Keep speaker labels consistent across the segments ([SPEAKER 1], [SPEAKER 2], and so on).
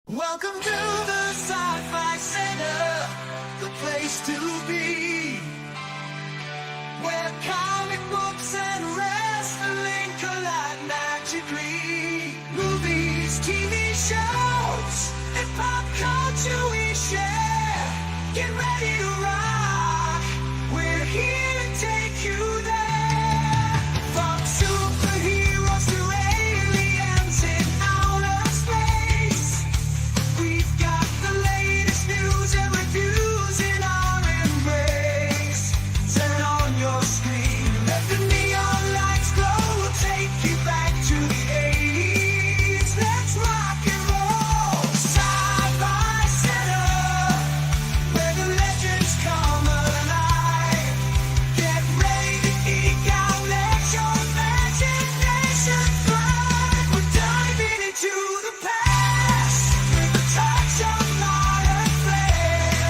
[SPEAKER 1] Welcome to the Sci-Fi Center, the place to be, where comic books and wrestling collide magically. Movies, TV shows, and pop culture we share. Get ready to rock, we're here to take you there. From superheroes to aliens in outer space, we've got the latest news and reviews in our embrace. Turn on your screen, let the neon lights glow. We'll take you back to the 80s. Let's rock and roll. Sci-Fi Center, where the legends come alive. Get ready to geek out, let your imagination fly. We're diving into the past with a touch of modern flair.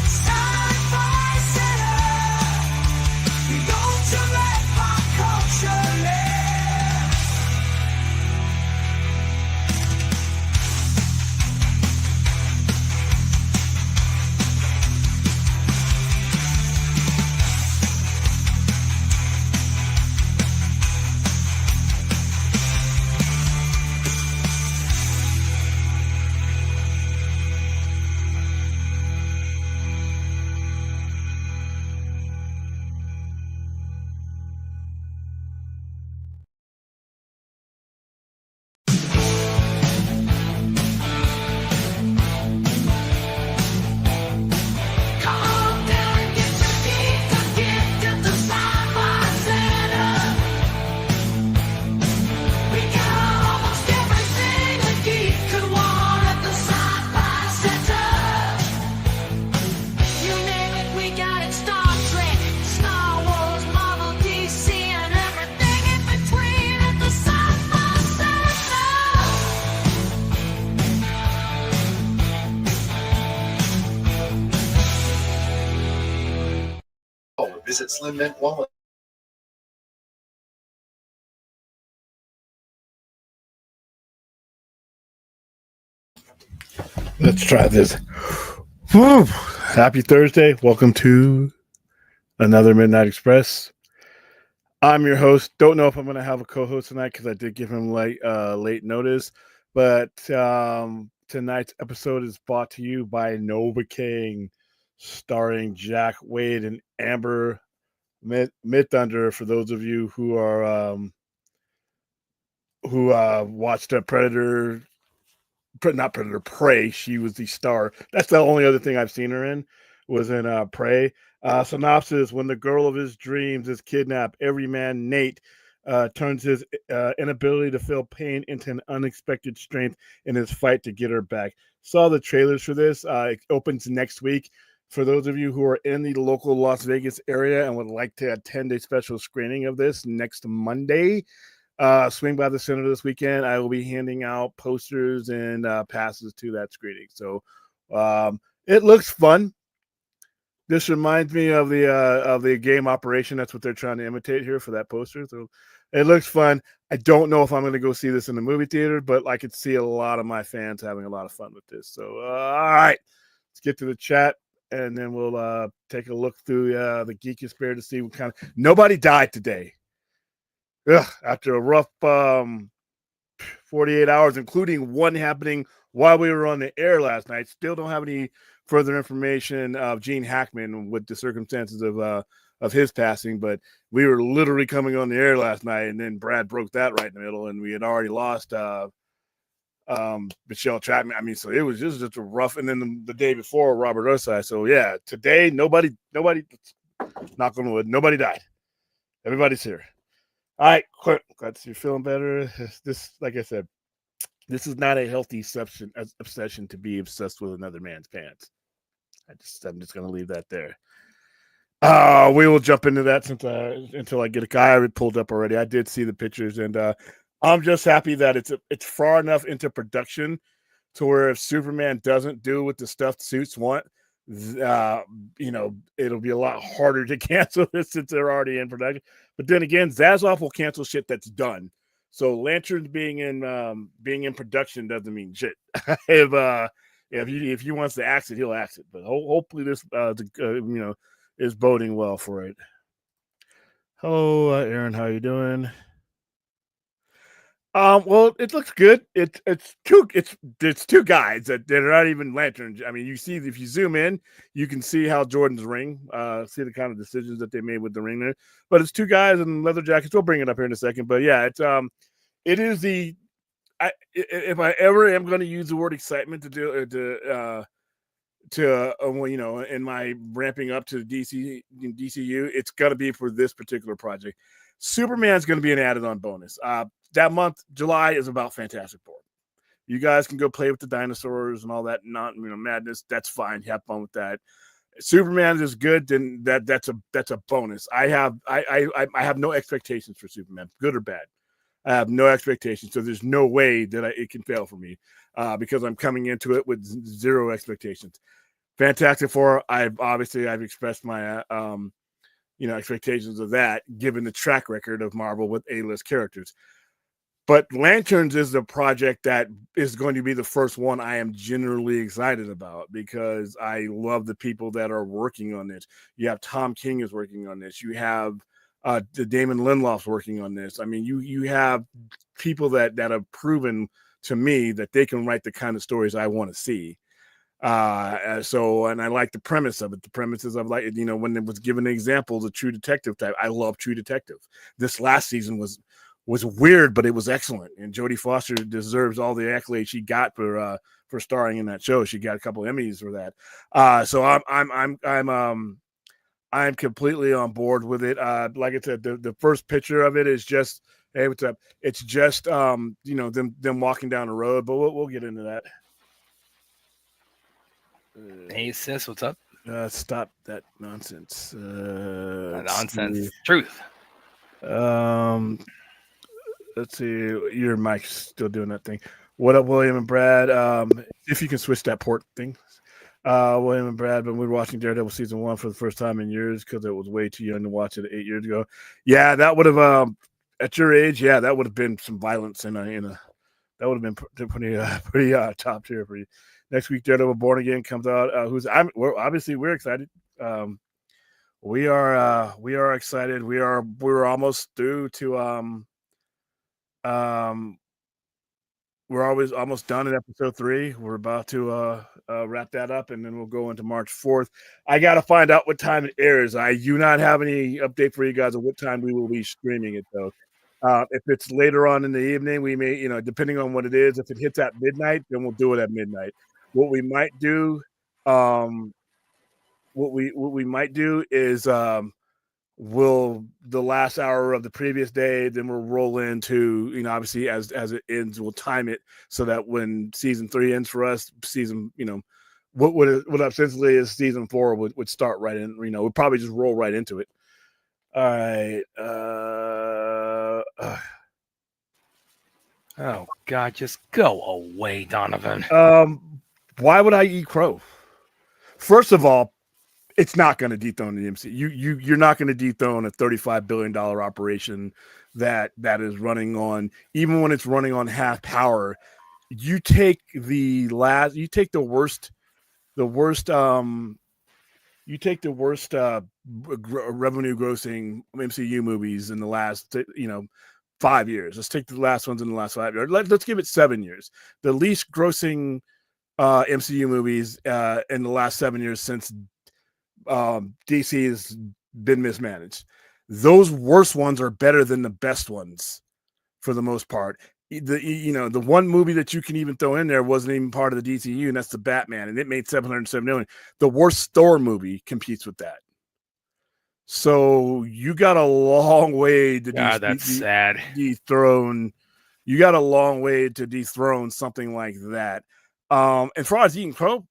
[SPEAKER 1] Sci-Fi Center, the ultimate pop culture lair. Calm down and get your geek at the Sci-Fi Center. We got almost everything a geek could want at the Sci-Fi Center. You name it, we got it. Star Trek, Star Wars, Marvel, DC, and everything in between at the Sci-Fi Center.
[SPEAKER 2] Visit Slim Mint Wallet.
[SPEAKER 3] Let's try this. Woo! Happy Thursday. Welcome to another Midnight Express. I'm your host. Don't know if I'm going to have a co-host tonight because I did give him late notice. But tonight's episode is brought to you by Nova King, starring Jack Wade and Amber Mid-Thunder. For those of you who are watched Predator. Not Predator, Prey. She was the star. That's the only other thing I've seen her in, was in Prey. Synopsis: when the girl of his dreams is kidnapped, everyman Nate turns his inability to feel pain into an unexpected strength in his fight to get her back. Saw the trailers for this. It opens next week. For those of you who are in the local Las Vegas area and would like to attend a special screening of this next Monday, swing by the center this weekend. I will be handing out posters and passes to that screening. So it looks fun. This reminds me of the game Operation. That's what they're trying to imitate here for that poster. So it looks fun. I don't know if I'm going to go see this in the movie theater, but I could see a lot of my fans having a lot of fun with this. So all right, let's get to the chat, and then we'll take a look through the Geekosphere to see what kind of. Nobody died today. After a rough 48 hours, including one happening while we were on the air last night. Still don't have any further information of Gene Hackman with the circumstances of his passing, but we were literally coming on the air last night, and then Brad broke that right in the middle, and we had already lost Michelle Chapman. I mean, so it was just a rough. And then the day before, Robert Osai. So yeah, today nobody, knock on wood, nobody died. Everybody's here. All right, glad to see you're feeling better. This, like I said, this is not a healthy obsession to be obsessed with another man's pants. I'm just going to leave that there. We will jump into that until I get a guy I pulled up already. I did see the pictures, and I'm just happy that it's far enough into production to where if Superman doesn't do what the stuffed suits want, it'll be a lot harder to cancel this since they're already in production. But then again, Zaslav will cancel shit that's done. So lanterns being in production doesn't mean shit. If he wants to axe it, he'll axe it. But hopefully this is boding well for it. Hello, Aaron. How you doing? Well, it looks good. It's two guys that are not even lanterns. I mean, you see if you zoom in, you can see how Jordan's ring, see the kind of decisions that they made with the ring there. But it's two guys in leather jackets. We'll bring it up here in a second. But yeah, it is if I ever am going to use the word excitement in my ramping up to DCU, it's going to be for this particular project. Superman's going to be an added-on bonus. That month, July, is about Fantastic Four. You guys can go play with the dinosaurs and all that madness. That's fine. Have fun with that. Superman is good, then that's a bonus. I have no expectations for Superman, good or bad. I have no expectations, so there's no way that it can fail for me because I'm coming into it with zero expectations. Fantastic Four, I've expressed my expectations of that, given the track record of Marvel with A-list characters. But Lanterns is the project that is going to be the first one I am generally excited about because I love the people that are working on this. You have Tom King is working on this. You have the Damon Lindelof's working on this. I mean, you have people that have proven to me that they can write the kind of stories I want to see. And I like the premise of it. The premises of when it was given examples of True Detective type. I love True Detective. This last season was weird, but it was excellent. And Jodie Foster deserves all the accolades she got for starring in that show. She got a couple Emmys for that. So I'm completely on board with it. Like I said, the first picture of it is just, hey, what's up? It's just them walking down the road, but we'll get into that.
[SPEAKER 2] Hey sis, what's up?
[SPEAKER 3] Stop that nonsense.
[SPEAKER 2] Nonsense. Truth.
[SPEAKER 3] Let's see. Your mic's still doing that thing. What up, William and Brad? If you can switch that port thing. William and Brad, but we were watching Daredevil season 1 for the first time in years because it was way too young to watch it 8 years ago. Yeah, that would have at your age, yeah, that would have been some violence in a that would have been pretty top tier for you. Next week, Daredevil Born Again comes out. We're excited. We are excited. We're almost through to we're always almost done at episode 3. We're about to wrap that up, and then we'll go into March 4th. I got to find out what time it airs. I do not have any update for you guys on what time we will be streaming it, though. If it's later on in the evening, we may, depending on what it is, if it hits at midnight, then we'll do it at midnight. What we might do, is will the last hour of the previous day, then we'll roll into, obviously as it ends, we'll time it so that when season 3 ends for us, what ostensibly is season 4 would start right in, we'll probably just roll right into it. All right.
[SPEAKER 2] Oh God, just go away, Donovan.
[SPEAKER 3] Why would I eat crow? First of all, it's not going to dethrone the MCU. You're not going to dethrone a $35 billion operation that is running on, even when it's running on half power. You take the worst revenue grossing MCU movies in the last 5 years. Let's take the last ones in the last 5 years. Let's give it 7 years. The least grossing MCU movies in the last 7 years since DC has been mismanaged. Those worst ones are better than the best ones for the most part. The one movie that you can even throw in there wasn't even part of the DCU, and that's the Batman, and it made $707 million. The worst Thor movie competes with that. So you got a long way to dethrone. You got a long way to dethrone something like that. And for us eating crow,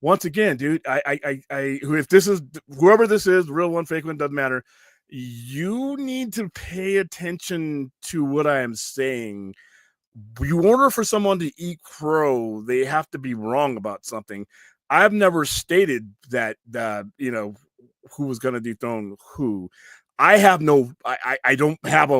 [SPEAKER 3] once again, dude, if this is whoever this is, real one, fake one, doesn't matter. You need to pay attention to what I am saying. You order for someone to eat crow, they have to be wrong about something. I've never stated that who was going to dethrone who. I don't have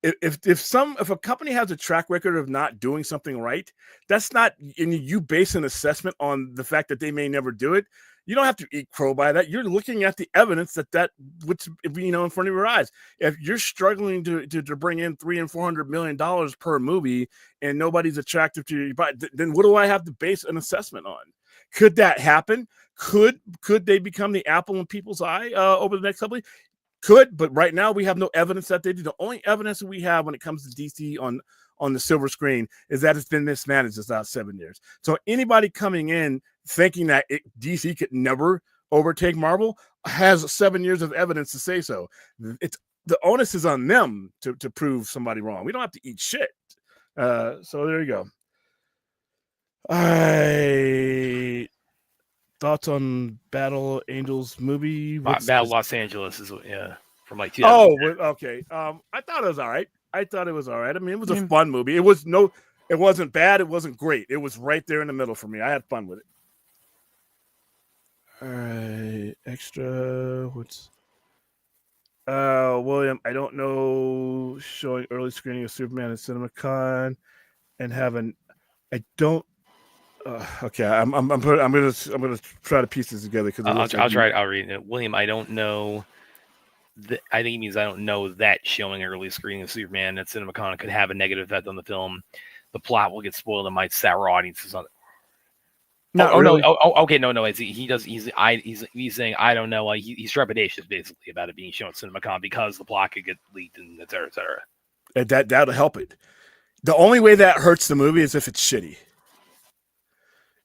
[SPEAKER 3] if a company has a track record of not doing something right, that's not, and you base an assessment on the fact that they may never do it. You don't have to eat crow by that. You're looking at the evidence that which in front of your eyes. If you're struggling to bring in $300 and $400 million per movie and nobody's attractive to you, then what do I have to base an assessment on? Could that happen? Could they become the apple in people's eye over the next couple of years? Could, but right now we have no evidence that they do. The only evidence that we have when it comes to DC on the silver screen is that it's been mismanaged this last 7 years. So anybody coming in thinking that DC could never overtake Marvel has 7 years of evidence to say so. It's the onus is on them to prove somebody wrong. We don't have to eat shit. So there you go. Thoughts on Battle Angels movie?
[SPEAKER 2] Battle Los Angeles is from like 2000.
[SPEAKER 3] Oh, okay. I thought it was all right. I mean, it was a fun movie. It wasn't bad. It wasn't great. It was right there in the middle for me. I had fun with it. All right, extra. What's William? I don't know. Showing early screening of Superman at CinemaCon and having. I don't. Okay, I'm gonna try to piece this together because
[SPEAKER 2] I'll try. I'll read it. William, I don't know. I think he means I don't know that showing an early screening of Superman at CinemaCon could have a negative effect on the film. The plot will get spoiled and might sour audiences on it. No, really? Okay, no. He's saying I don't know. He's trepidatious basically about it being shown at CinemaCon because the plot could get leaked and et cetera, et cetera.
[SPEAKER 3] That'll help it. The only way that hurts the movie is if it's shitty.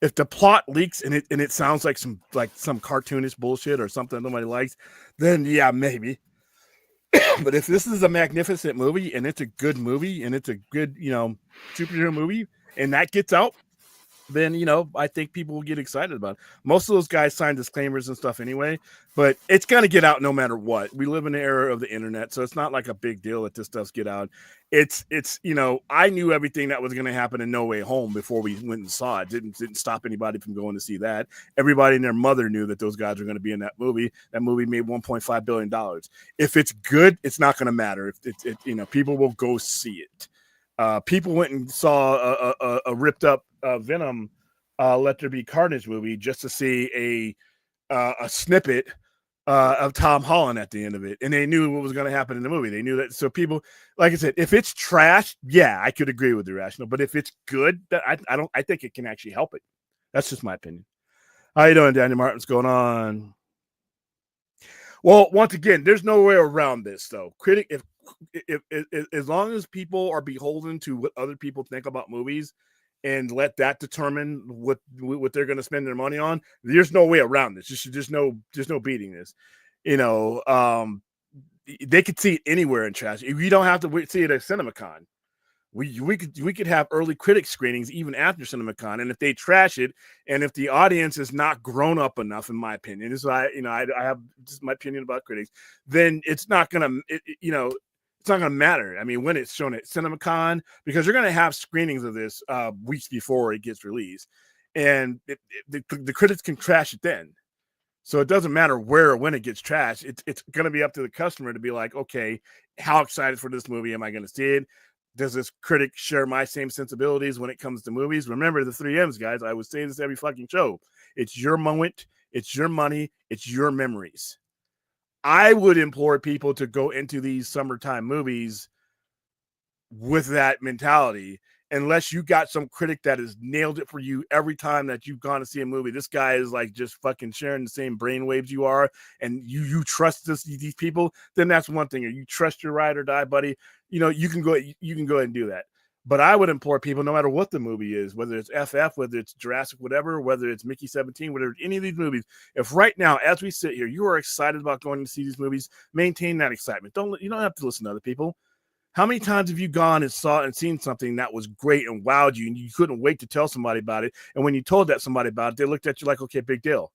[SPEAKER 3] If the plot leaks and it sounds like some cartoonish bullshit or something nobody likes, then yeah, maybe. But if this is a magnificent movie and it's a good movie and it's a good, superhero movie and that gets out, then, I think people will get excited about it. Most of those guys sign disclaimers and stuff anyway, but it's going to get out no matter what. We live in the era of the internet, so it's not like a big deal that this stuff get out. It's I knew everything that was going to happen in No Way Home before we went and saw it. Didn't stop anybody from going to see that. Everybody and their mother knew that those guys were going to be in that movie. That movie made $1.5 billion. If it's good, it's not going to matter. If people will go see it. People went and saw a ripped up Venom Let There Be Carnage movie just to see a snippet of Tom Holland at the end of it, and they knew what was going to happen in the movie. They knew that. So people, like I said, if it's trash, yeah, I could agree with Irrational, but if it's good, I think it can actually help it. That's just my opinion. How you doing, Daniel Martin? What's going on? Well, once again, there's no way around this though. If as long as people are beholden to what other people think about movies and let that determine what they're going to spend their money on, there's no way around this. There's no beating this. They could see it anywhere in trash. You don't have to see it at CinemaCon. We could have early critic screenings even after CinemaCon, and if they trash it, and if the audience is not grown up enough, in my opinion, this is why I have just my opinion about critics, then it's not gonna it's not gonna matter. I mean, when it's shown at CinemaCon, because you're gonna have screenings of this weeks before it gets released, and the critics can trash it then. So it doesn't matter where or when it gets trashed. It's going to be up to the customer to be like, okay, how excited for this movie am I going to see it? Does this critic share my same sensibilities when it comes to movies? Remember the 3 M's, guys. I would say this every fucking show. It's your moment. It's your money. It's your memories. I would implore people to go into these summertime movies with that mentality, unless you got some critic that has nailed it for you every time that you've gone to see a movie. This guy is like just fucking sharing the same brainwaves you are, and you trust these people, then that's one thing. Or you trust your ride or die, buddy. You can go ahead and do that. But I would implore people, no matter what the movie is, whether it's FF, whether it's Jurassic, whatever, whether it's Mickey 17, whatever, any of these movies, if right now, as we sit here, you are excited about going to see these movies, maintain that excitement. You don't have to listen to other people. How many times have you gone and saw and seen something that was great and wowed you, and you couldn't wait to tell somebody about it? And when you told somebody about it, they looked at you like, okay, big deal.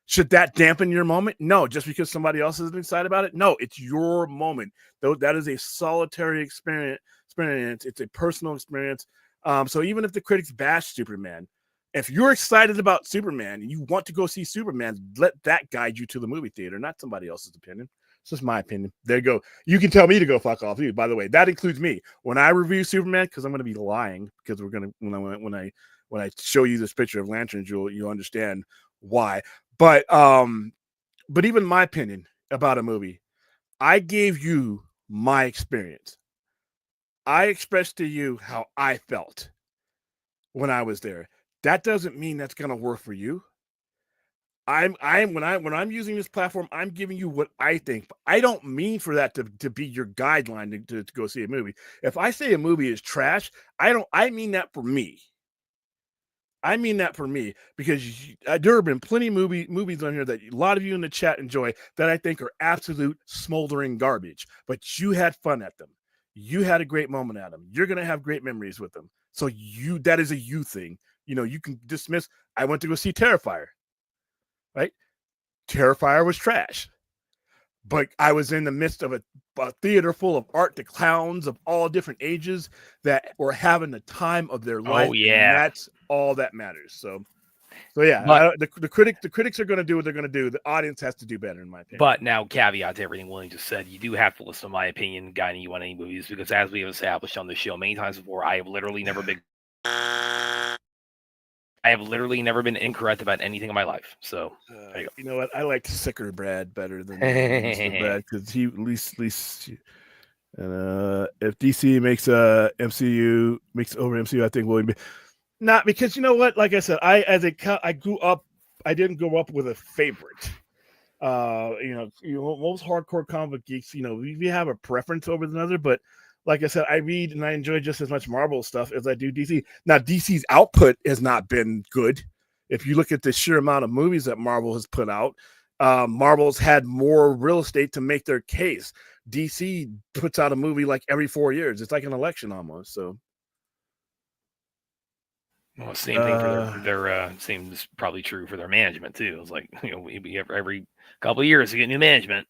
[SPEAKER 3] Should that dampen your moment? No, just because somebody else isn't excited about it? No, it's your moment. Though that is a solitary experience. It's a personal experience. So even if the critics bash Superman, if you're excited about Superman and you want to go see Superman, let that guide you to the movie theater, not somebody else's opinion. It's just my opinion. There you go. You can tell me to go fuck off, too. By the way, that includes me when I review Superman, because I'm going to be lying. Because we're going to when I show you this picture of lanterns, you'll understand why. But even my opinion about a movie, I gave you my experience. I expressed to you how I felt when I was there. That doesn't mean that's going to work for you. When I'm using this platform, I'm giving you what I think. I don't mean for that to be your guideline to go see a movie. If I say a movie is trash, I mean that for me. I mean that for me, because there have been plenty of movies on here that a lot of you in the chat enjoy that I think are absolute smoldering garbage, but you had fun at them. You had a great moment at them. You're going to have great memories with them. So that is a you thing. You can dismiss. I went to go see Terrifier, right? Terrifier was trash, but I was in the midst of a theater full of art to clowns of all different ages that were having the time of their life.
[SPEAKER 2] Oh yeah,
[SPEAKER 3] and that's all that matters. So yeah,
[SPEAKER 2] but,
[SPEAKER 3] the critics are going to do what they're going to do. The audience has to do better, in my opinion.
[SPEAKER 2] But now, caveat to everything William just said, you do have to listen to my opinion guiding you on any movies, because as we have established on the show many times before, I have literally never been incorrect about anything in my life. So
[SPEAKER 3] you know what? I like Sicker Brad better than Mr. Brad, because he at least if DC makes over MCU, I think William. Not because, you know what? Like I said, I grew up. I didn't grow up with a favorite. Most hardcore comic geeks, we have a preference over another, but like I said, I read and I enjoy just as much Marvel stuff as I do DC. Now, DC's output has not been good. If you look at the sheer amount of movies that Marvel has put out, Marvel's had more real estate to make their case. DC puts out a movie like every 4 years. It's like an election almost. So.
[SPEAKER 2] Well, same thing for their seems probably true for their management too. It's like, we have every couple of years to get new management.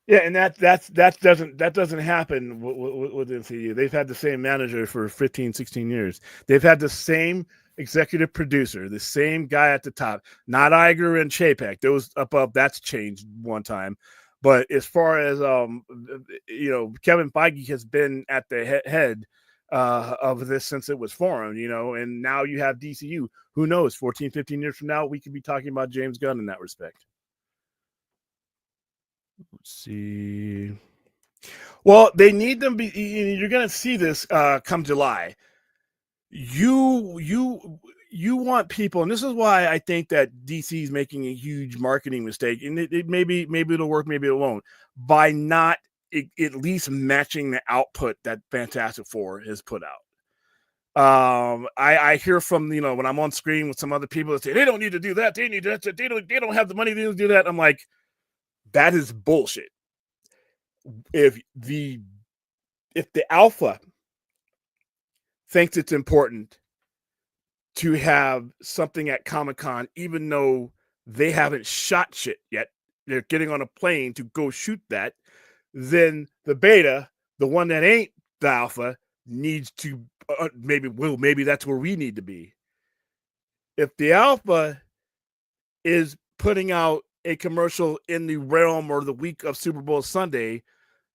[SPEAKER 3] Yeah, and that doesn't happen with MCU. They've had the same manager for 15, 16 years. They've had the same executive producer, the same guy at the top. Not Iger and Chapek. Those above, that's changed one time. But as far as Kevin Feige has been at the head of this since it was formed, and now you have DCU. Who knows, 14, 15 years from now, we could be talking about James Gunn in that respect. Let's see. Well, they need them. You're going to see this come July. You want people, and this is why I think that DC is making a huge marketing mistake, and maybe it'll work, maybe it won't, by not at least matching the output that Fantastic Four has put out. I hear from when I'm on screen with some other people that say they don't need to do that, they don't have the money to do that. I'm like, that is bullshit. If the alpha thinks it's important to have something at Comic-Con, even though they haven't shot shit yet, they're getting on a plane to go shoot that, then the beta, the one that ain't the alpha, needs to maybe that's where we need to be. If the alpha is putting out a commercial in the realm or the week of Super Bowl Sunday,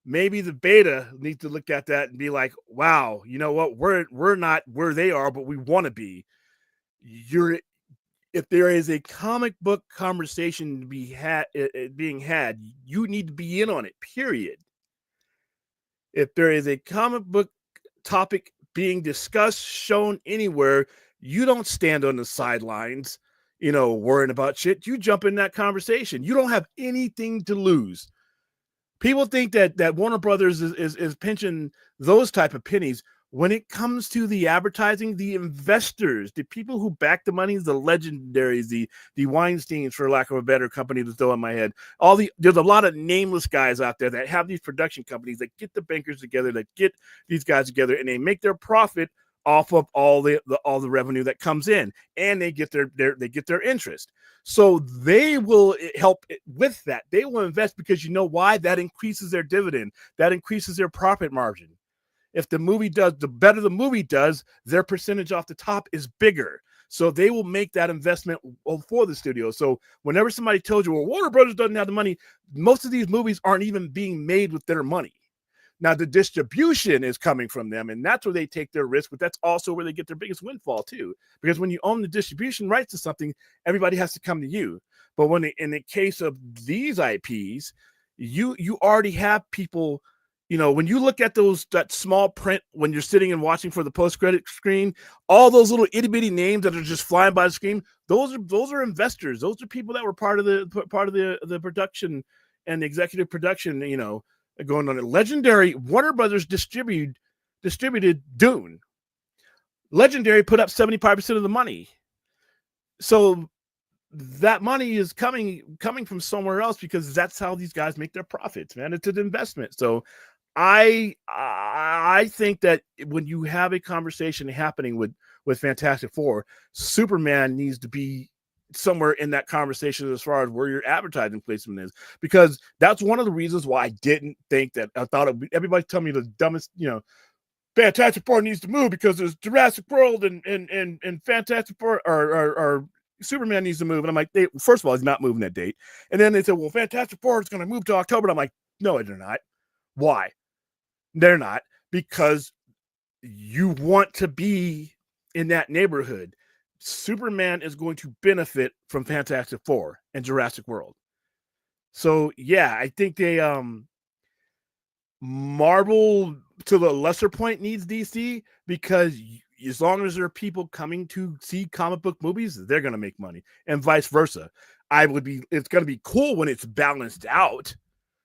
[SPEAKER 3] maybe the beta needs to look at that and be like, wow, you know what? We're not where they are, but we want to be. If there is a comic book conversation to be being had, you need to be in on it, period. If there is a comic book topic being discussed, shown anywhere, you don't stand on the sidelines, worrying about shit. You jump in that conversation. You don't have anything to lose. People think that Warner Brothers is pinching those type of pennies. When it comes to the advertising, the investors, the people who back the money, the legendaries, the Weinsteins, for lack of a better company to throw in my head, there's a lot of nameless guys out there that have these production companies that get the bankers together, that get these guys together, and they make their profit off of all the revenue that comes in, and they get their interest. So they will help with that. They will invest because you know why? That increases their dividend. That increases their profit margin. If the better the movie does, their percentage off the top is bigger. So they will make that investment for the studio. So whenever somebody tells you, well, Warner Brothers doesn't have the money, most of these movies aren't even being made with their money. Now, the distribution is coming from them, and that's where they take their risk, but that's also where they get their biggest windfall, too. Because when you own the distribution rights to something, everybody has to come to you. But in the case of these IPs, you already have people, when you look at that small print when you're sitting and watching for the post-credit screen, all those little itty-bitty names that are just flying by the screen, those are investors. Those are people that were part of the production and the executive production, going on. Legendary, Warner Brothers distributed Dune. Legendary put up 75% of the money. So that money is coming from somewhere else, because that's how these guys make their profits, man. It's an investment. So I think that when you have a conversation happening with Fantastic Four, Superman needs to be somewhere in that conversation as far as where your advertising placement is, because that's one of the reasons why I didn't think that. I thought everybody tell me the dumbest, Fantastic Four needs to move because there's Jurassic World and Fantastic Four or Superman needs to move. And I'm like, first of all, he's not moving that date. And then they said, well, Fantastic Four is going to move to October. And I'm like, no, they're not. Why? They're not, because you want to be in that neighborhood. Superman is going to benefit from Fantastic Four and Jurassic World. So yeah, I think they Marvel to the lesser point needs DC, because as long as there are people coming to see comic book movies, they're going to make money, and vice versa. It's going to be cool when it's balanced out,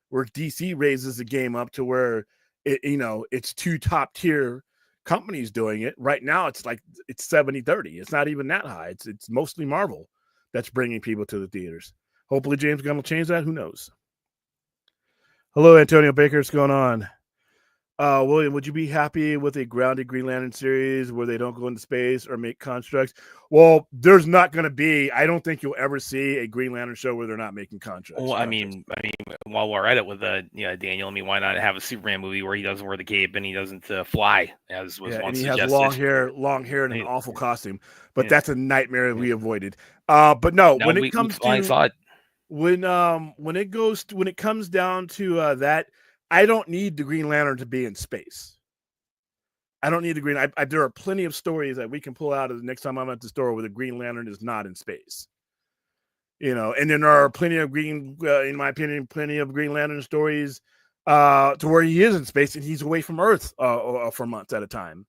[SPEAKER 3] where DC raises the game up to where it's two top tier companies doing it. Right now it's 70-30. It's not even that high. It's mostly Marvel that's bringing people to the theaters. Hopefully James Gunn will change that. Who knows? Hello, Antonio Baker. What's going on? William, would you be happy with a grounded Green Lantern series where they don't go into space or make constructs? Well, there's not going to be. I don't think you'll ever see a Green Lantern show where they're not making constructs.
[SPEAKER 2] Well, I mean, while we're at it with Daniel, why not have a Superman movie where he doesn't wear the cape and he doesn't fly, as was once
[SPEAKER 3] and he
[SPEAKER 2] suggested.
[SPEAKER 3] has long hair and an awful costume, but that's a nightmare we avoided. But no, when it comes to when it comes down to that, I don't need the Green Lantern to be in space. I don't need the Green. There are plenty of stories that we can pull out of the next time I'm at the store where the Green Lantern is not in space. And then there are plenty of in my opinion, plenty of Green Lantern stories to where he is in space and he's away from Earth for months at a time.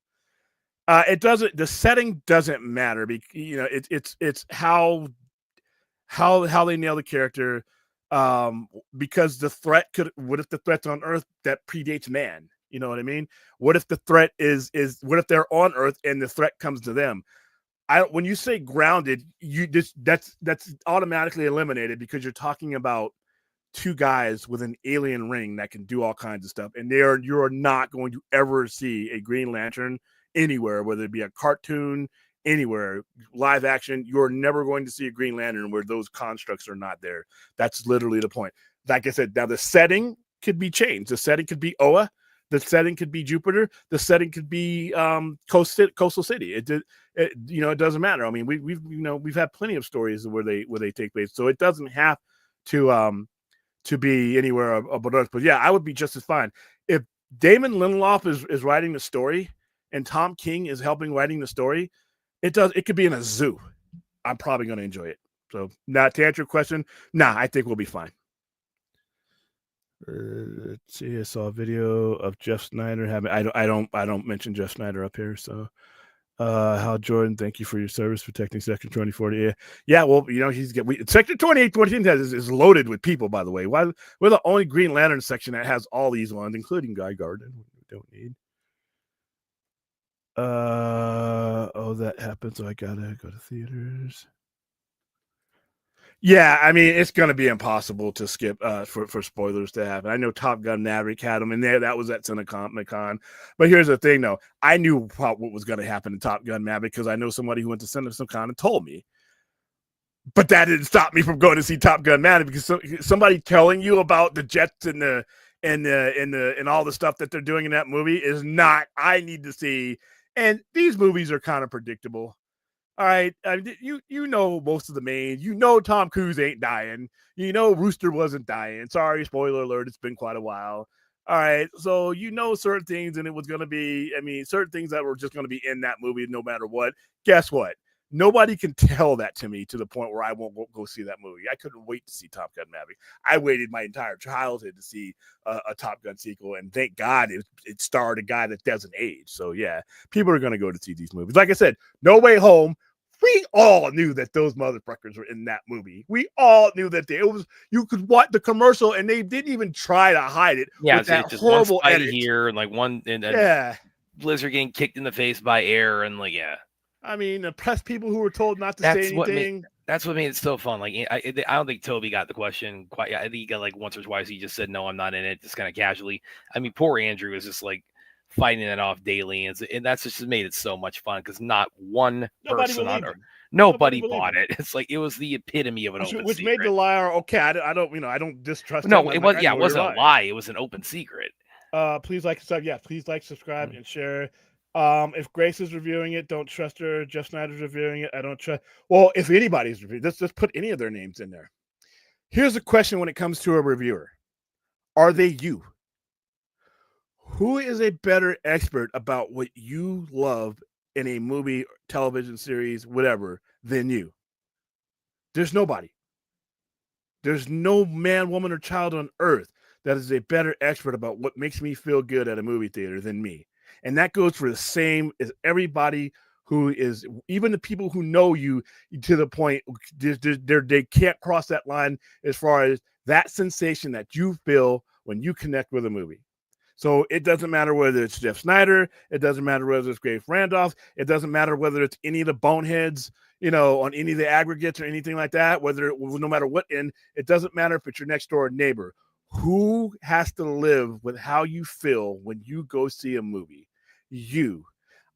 [SPEAKER 3] The setting doesn't matter. It's how they nail the character. Because the threat what if the threat's on Earth that predates man? You know what I mean? What if the threat what if they're on Earth and the threat comes to them? When you say grounded, that's automatically eliminated, because you're talking about two guys with an alien ring that can do all kinds of stuff, and you're not going to ever see a Green Lantern anywhere, whether it be a cartoon, anywhere, live action. You're never going to see a Green Lantern where those constructs are not there. That's literally the point. Like I said, now the setting could be changed. The setting could be Oa. The setting could be Jupiter. The setting could be Coastal City. It doesn't matter. I mean, we've had plenty of stories where they take place, so it doesn't have to be anywhere but Earth. But yeah, I would be just as fine if Damon Lindelof is writing the story and Tom King is helping writing the story. It could be in a zoo. I'm probably going to enjoy it. So, now to answer your question, I think we'll be fine. Let's see. I saw a video of Jeff Snyder having. I don't mention Jeff Snyder up here. So, Hal Jordan, thank you for your service protecting Section 2040. Yeah. Well, Section 2814 is loaded with people. By the way, we're the only Green Lantern section that has all these ones, including Guy Gardner. We don't need. That happened, so I gotta go to theaters. Yeah, I mean, it's gonna be impossible to skip for spoilers to happen. I know Top Gun Maverick had them in there. That was at CinemaCon. But here's the thing, though. I knew what was gonna happen in Top Gun Maverick because I know somebody who went to CinemaCon and told me. But that didn't stop me from going to see Top Gun Maverick, because somebody telling you about the jets and all the stuff that they're doing in that movie is not. I need to see. And these movies are kind of predictable. All right, you know most of the main. You know Tom Cruise ain't dying. You know Rooster wasn't dying. Sorry, spoiler alert. It's been quite a while. All right, so you know certain things, and it was going to be. I mean, certain things that were just going to be in that movie, no matter what. Guess what? Nobody can tell that to me to the point where I won't go see that movie. I couldn't wait to see Top Gun Maverick. I waited my entire childhood to see a Top Gun sequel, and thank God it starred a guy that doesn't age. So yeah, people are going to go to see these movies. Like I said, No Way Home. We all knew that those motherfuckers were in that movie. We all knew that you could watch the commercial and they didn't even try to hide it
[SPEAKER 2] Yeah,
[SPEAKER 3] with that
[SPEAKER 2] it's just one
[SPEAKER 3] horrible
[SPEAKER 2] Spidey
[SPEAKER 3] edit.
[SPEAKER 2] here and like one and
[SPEAKER 3] Yeah.
[SPEAKER 2] Blizzard getting kicked in the face by air and like
[SPEAKER 3] I mean, oppressed people who were told not to
[SPEAKER 2] That's
[SPEAKER 3] say
[SPEAKER 2] what
[SPEAKER 3] anything.
[SPEAKER 2] that's what made it so fun. Like I don't think Toby got the question quite. I think he got like once or twice. He just said no, I'm not in it, just kind of casually. I mean, poor Andrew is just like fighting it off daily, and that's just made it so much fun because not one
[SPEAKER 3] Nobody
[SPEAKER 2] person on
[SPEAKER 3] believed
[SPEAKER 2] Earth,
[SPEAKER 3] him.
[SPEAKER 2] nobody
[SPEAKER 3] believed
[SPEAKER 2] bought
[SPEAKER 3] him.
[SPEAKER 2] it. It's like it was the epitome of an open
[SPEAKER 3] Which made the
[SPEAKER 2] secret.
[SPEAKER 3] liar okay. I don't distrust
[SPEAKER 2] No,
[SPEAKER 3] him.
[SPEAKER 2] it
[SPEAKER 3] I'm
[SPEAKER 2] was
[SPEAKER 3] like, I
[SPEAKER 2] yeah,
[SPEAKER 3] know
[SPEAKER 2] it
[SPEAKER 3] you're
[SPEAKER 2] wasn't a
[SPEAKER 3] lying.
[SPEAKER 2] lie. It was an open secret.
[SPEAKER 3] Please like subscribe. Yeah, please like, subscribe,
[SPEAKER 2] Mm.
[SPEAKER 3] and share. If Grace is reviewing it, don't trust her. Jeff Snyder's reviewing it. I don't trust. Well, if anybody's reviewing, let's put any of their names in there. Here's a question when it comes to a reviewer: are they you? Who is a better expert about what you love in a movie, television series, whatever, than you? There's nobody. There's no man, woman, or child on earth that is a better expert about what makes me feel good at a movie theater than me. And that goes for the same as everybody who is, even the people who know you to the point they can't cross that line as far as that sensation that you feel when you connect with a movie. So it doesn't matter whether it's Jeff Snyder, it doesn't matter whether it's Grave Randolph, it doesn't matter whether it's any of the boneheads, on any of the aggregates or anything like that, no matter what end, it doesn't matter if it's your next door neighbor. Who has to live with how you feel when you go see a movie? You.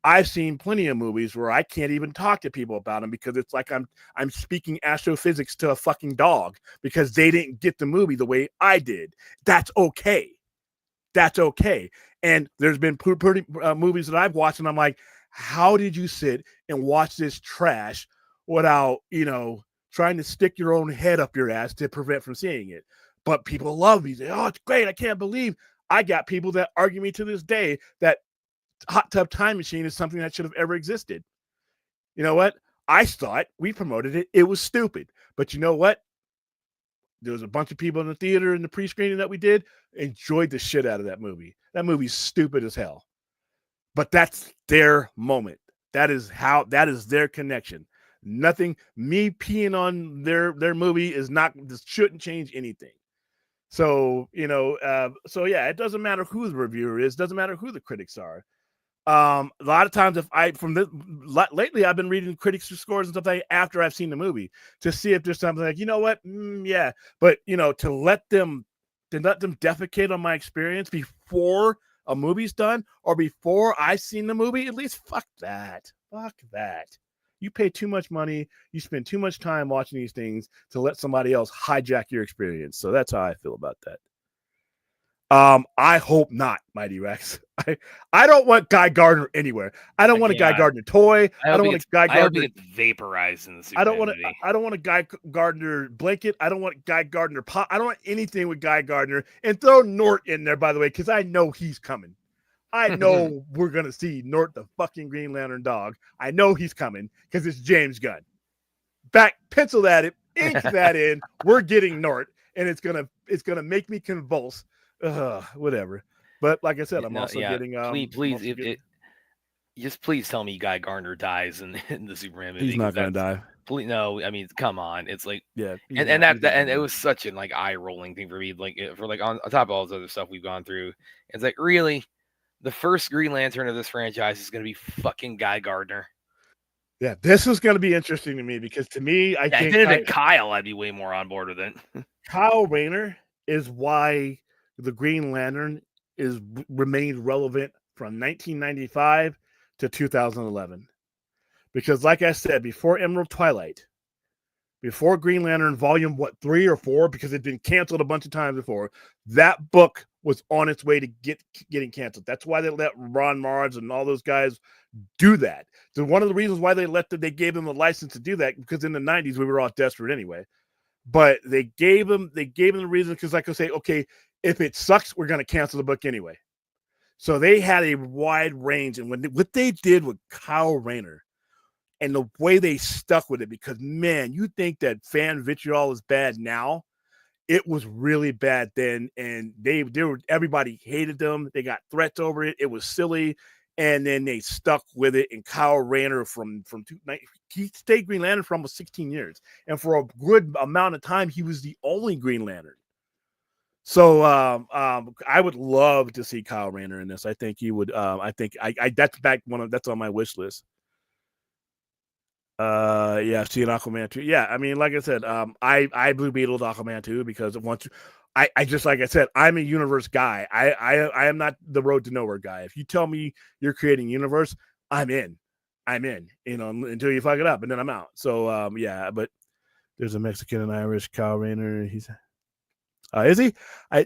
[SPEAKER 3] I've seen plenty of movies where I can't even talk to people about them because it's like I'm speaking astrophysics to a fucking dog because they didn't get the movie the way I did. That's okay. That's okay. And there's been pretty movies that I've watched, and I'm like, how did you sit and watch this trash without, trying to stick your own head up your ass to prevent from seeing it? But people love me. Say, oh, it's great. I can't believe I got people that argue me to this day that Hot Tub Time Machine is something that should have ever existed. You know what? I saw it. We promoted it. It was stupid. But you know what? There was a bunch of people in the theater in the pre-screening that we did enjoyed the shit out of that movie. That movie's stupid as hell. But that's their moment. That is their connection. Nothing, me peeing on their movie this shouldn't change anything. So, so yeah, it doesn't matter who the reviewer is, doesn't matter who the critics are. A lot of times lately I've been reading critics scores and stuff like after I've seen the movie to see if there's something like, you know what? Yeah. But to let them defecate on my experience before a movie's done or before I've seen the movie, at least fuck that. Fuck that. You pay too much money, you spend too much time watching these things to let somebody else hijack your experience. So that's how I feel about that. I hope not, Mighty Rex. I don't want Guy Gardner anywhere. I don't want a Guy Gardner toy. I don't want a Guy Gardner.
[SPEAKER 2] I hope he gets vaporized in the Superman movie.
[SPEAKER 3] I don't want a Guy Gardner blanket. I don't want Guy Gardner pop. I don't want anything with Guy Gardner. And throw Nort in there, by the way, because I know he's coming. I know we're gonna see Nort the fucking Green Lantern dog. I know he's coming because it's James Gunn. Pencil that in, ink that in. We're getting Nort, and it's gonna make me convulse. Whatever. But like I said, I'm also getting
[SPEAKER 2] please tell me Guy Gardner dies in the Superman movie.
[SPEAKER 3] He's not gonna die.
[SPEAKER 2] Please, no, I mean, come on. It's like
[SPEAKER 3] and
[SPEAKER 2] it was such an like eye rolling thing for me. Like for like on top of all this other stuff we've gone through, it's like really the first Green Lantern of this franchise is gonna be fucking Guy Gardner.
[SPEAKER 3] Yeah, this is going to be interesting to me because to me, I think
[SPEAKER 2] if it had been Kyle, I'd be way more on board with it.
[SPEAKER 3] Kyle Rayner is why the Green Lantern remained relevant from 1995 to 2011. Because like I said, before Emerald Twilight, before Green Lantern Volume 3 or 4, because it'd been canceled a bunch of times before, that book was on its way to getting canceled. That's why they let Ron Mars and all those guys do that. So one of the reasons why they gave them the license to do that, because in the 90s we were all desperate anyway. But they gave them the reason because like I say, okay, if it sucks, we're gonna cancel the book anyway. So they had a wide range, and what they did with Kyle Rayner and the way they stuck with it, because man, you think that fan vitriol is bad now. It was really bad then, and they were everybody hated them. They got threats over it. It was silly, and then they stuck with it. And Kyle Rayner he stayed Green Lantern for almost 16 years, and for a good amount of time, he was the only Green Lantern. So I would love to see Kyle Rayner in this. I think he would. I think that's on my wish list. Yeah, seeing Aquaman 2. Yeah, I mean, like I said, I Blue Beetled Aquaman 2 because once I just like I said, I'm a universe guy. I am not the road to nowhere guy. If you tell me you're creating universe, I'm in. You know, until you fuck it up, and then I'm out. So yeah, but there's a Mexican and Irish Kyle Rayner. He's is he? I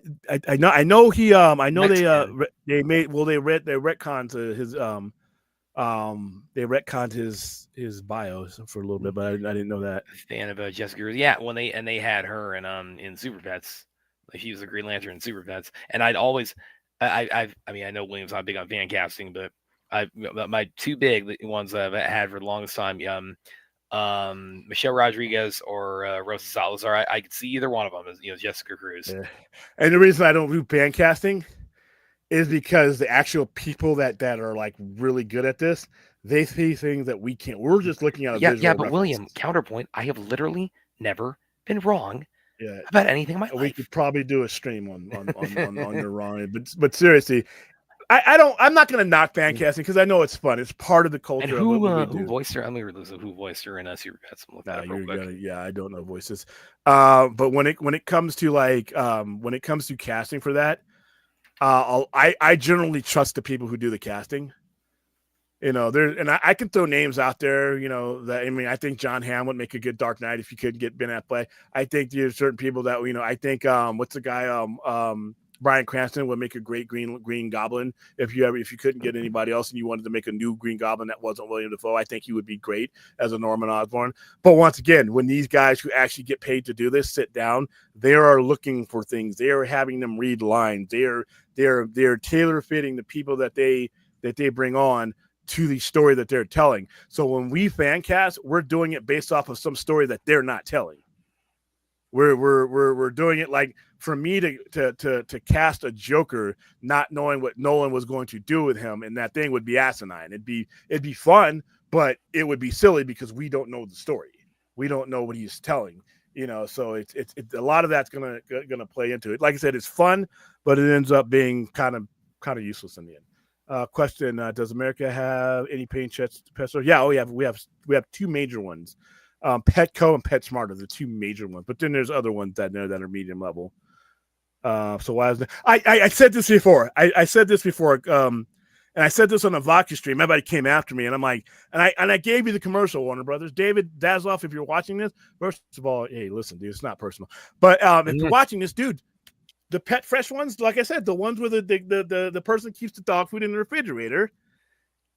[SPEAKER 3] know he I know
[SPEAKER 2] Mexican.
[SPEAKER 3] they made they retconned his they retconned his bios for a little bit, but I didn't know that.
[SPEAKER 2] Fan of Jessica Cruz. Yeah, when they had her in Super Pets, like she was a Green Lantern in Super Pets, and I'd always, I mean, I know William's not big on fan casting, but my two big ones I've had for the longest time, Michelle Rodriguez or Rosa Salazar. I could see either one of them as Jessica Cruz.
[SPEAKER 3] Yeah. And the reason I don't do fan casting is because the actual people that are like really good at this, they see things that we can't. We're just looking at a visual
[SPEAKER 2] But
[SPEAKER 3] references.
[SPEAKER 2] William, counterpoint, I have literally never been wrong
[SPEAKER 3] Yeah,
[SPEAKER 2] about anything in my
[SPEAKER 3] we
[SPEAKER 2] life.
[SPEAKER 3] could probably do a stream on your wrong, but seriously, I'm not going to knock fan casting because I know it's fun. It's part of the culture.
[SPEAKER 2] And
[SPEAKER 3] of what we do.
[SPEAKER 2] who voiced her? I'm gonna lose who voiced her in Super Pets. I'm looking at real quick.
[SPEAKER 3] Yeah, I don't know voices. But when it comes to when it comes to casting for that, I generally trust the people who do the casting. You know, I can throw names out there. You know, that I mean, I think John Hamm would make a good Dark Knight if you couldn't get Ben Affleck. I think there's certain people that I think what's the guy Bryan Cranston would make a great Green Goblin if you couldn't get anybody else and you wanted to make a new Green Goblin that wasn't William Dafoe. I think he would be great as a Norman Osborn. But once again, when these guys who actually get paid to do this sit down, they are looking for things. They are having them read lines. They're tailor fitting the people that they bring on to the story that they're telling. So when we fan cast, we're doing it based off of some story that they're not telling. We're doing it like for me to cast a Joker, not knowing what Nolan was going to do with him, and that thing would be asinine. It'd be fun, but it would be silly because we don't know the story. We don't know what he's telling. So it's a lot of that's gonna play into it. Like I said, it's fun, but it ends up being kind of useless in the end. Question: does America have any paint pet stores? Yeah, we have two major ones. Petco and PetSmart are the two major ones, but then there's other ones that are medium level. So why is that? I said this before. I said this before. And I said this on a Vodka stream. Everybody came after me, and I'm like, and I gave you the commercial, Warner Brothers. David Zasloff, if you're watching this, first of all, hey, listen, dude, it's not personal. But if you're watching this, dude, the Pet Fresh ones, like I said, the ones where the person keeps the dog food in the refrigerator.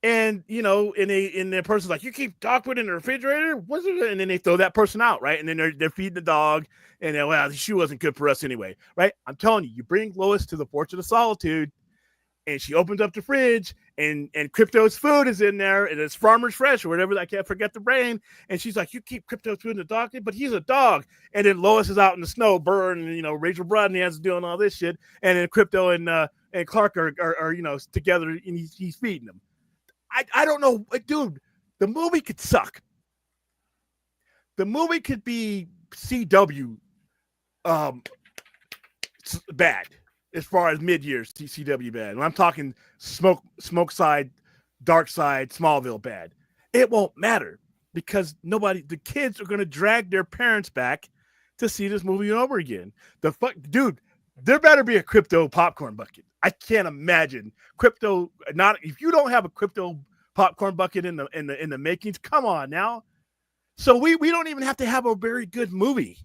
[SPEAKER 3] And and the person's like, you keep dog food in the refrigerator? What's it? And then they throw that person out, right? And then they're feeding the dog, and then, well, she wasn't good for us anyway, right? I'm telling you, you bring Lois to the Fortress of Solitude, and she opens up the fridge, and Crypto's food is in there, and it's Farmer's Fresh or whatever. I can't forget the brain. And she's like, you keep Crypto's food in the dog, but he's a dog. And then Lois is out in the snow, burning, Rachel Brosnahan's doing all this shit, and then Crypto and Clark are together, and he's feeding them. I don't know, dude. The movie could suck. The movie could be CW bad as far as mid-year CW bad. When I'm talking smoke side, dark side, Smallville bad. It won't matter because the kids are going to drag their parents back to see this movie over again. Dude, there better be a Crypto popcorn bucket. I can't imagine Crypto if you don't have a Crypto popcorn bucket in the makings. Come on now. So we don't even have to have a very good movie.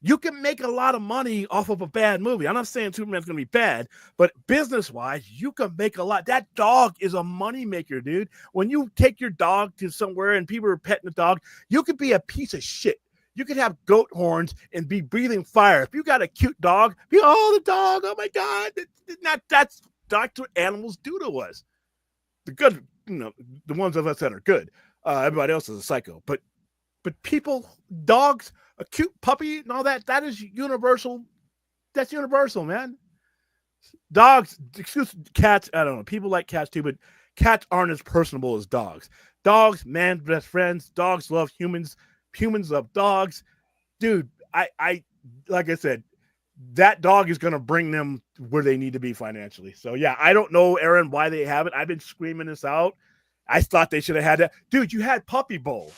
[SPEAKER 3] You can make a lot of money off of a bad movie. I'm not saying Superman's going to be bad, but business-wise, you can make a lot. That dog is a moneymaker, dude. When you take your dog to somewhere and people are petting the dog, you could be a piece of shit. You could have goat horns and be breathing fire. If you got a cute dog, the dog, oh my God. That's what animals do to us. The good, the ones of us that are good. Everybody else is a psycho. But people, dogs, a cute puppy and all that is universal. That's universal, man. Dogs, cats, I don't know. People like cats too, but cats aren't as personable as dogs. Dogs, man's best friends. Dogs love humans. Humans love dogs. Dude, I like I said, that dog is going to bring them where they need to be financially. So, yeah, I don't know, Aaron, why they haven't. I've been screaming this out. I thought they should have had that. Dude, you had Puppy Bowl.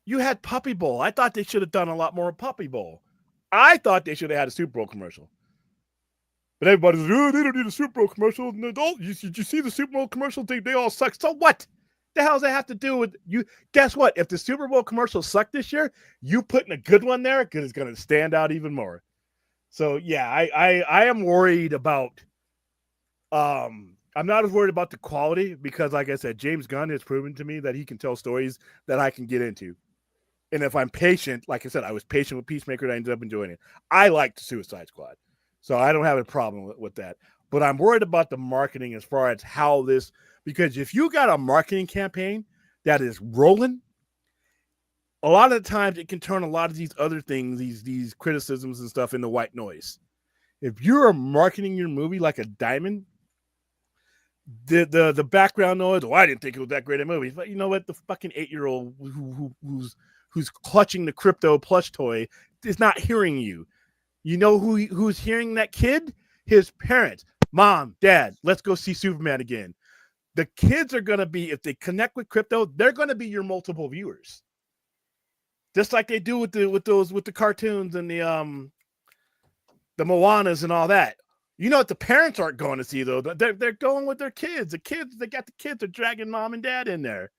[SPEAKER 3] I thought they should have done a lot more Puppy Bowl. I thought they should have had a Super Bowl commercial. But everybody's like, oh, they don't need a Super Bowl commercial. No, did you see the Super Bowl commercial? They all suck. So what? The hell does that have to do with you? Guess what? If the Super Bowl commercial sucked this year, you putting a good one there because it's going to stand out even more. So, yeah, I am worried about I'm not as worried about the quality because, like I said, James Gunn has proven to me that he can tell stories that I can get into. And if I'm patient, like I said, I was patient with Peacemaker and I ended up enjoying it. I liked Suicide Squad. So I don't have a problem with that. But I'm worried about the marketing as far as how this, because if you got a marketing campaign that is rolling, a lot of the times it can turn a lot of these other things, these criticisms and stuff into white noise. If you're marketing your movie like a diamond, the background noise, I didn't think it was that great a movie. But you know what? The fucking 8-year-old who's clutching the crypto plush toy is not hearing you. You know who's hearing that kid? His parents. Mom, Dad, let's go see Superman again. The kids are going to be, if they connect with crypto, they're going to be your multiple viewers. Just like they do with the cartoons and the Moanas and all that. You know what the parents aren't going to see, though? They're going with their kids. They got the kids are dragging mom and dad in there.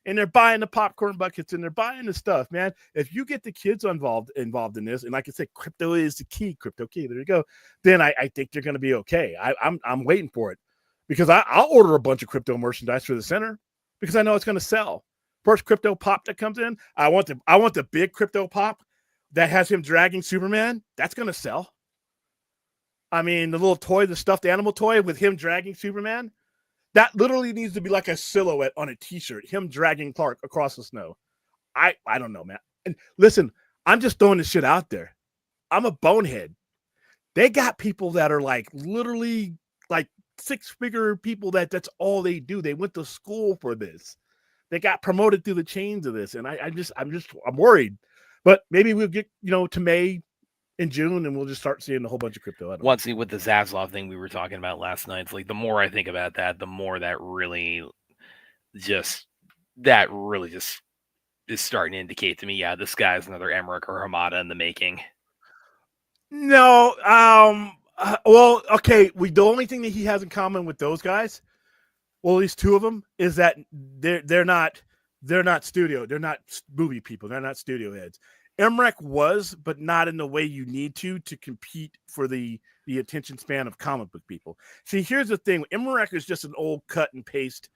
[SPEAKER 3] And they're buying the popcorn buckets and they're buying the stuff, man. If you get the kids involved in this, and like I said, crypto is the key, crypto key. There you go. Then I think they're going to be okay. I'm waiting for it because I'll order a bunch of crypto merchandise for the center because I know it's going to sell. First crypto pop that comes in, I want the big crypto pop that has him dragging Superman. That's going to sell. I mean, the little toy, the stuffed animal toy with him dragging Superman. That literally needs to be like a silhouette on a T-shirt, him dragging Clark across the snow. I don't know, man. And listen, I'm just throwing this shit out there. I'm a bonehead. They got people that are like literally like 6-figure people that's all they do. They went to school for this. They got promoted through the chains of this. And I'm worried. But maybe we'll get, to May in June, and we'll just start seeing a whole bunch of crypto.
[SPEAKER 2] Once with the Zaslav thing we were talking about last night, it's like the more I think about that, the more that really just is starting to indicate to me, yeah, this guy's another Emmerich or Hamada in the making.
[SPEAKER 3] No, well, okay. The only thing that he has in common with those guys, well, at least two of them, is that they're not studio, they're not movie people, they're not studio heads. Emmerich was, but not in the way you need to compete for the attention span of comic book people. See, here's the thing. Emmerich is just an old cut and paste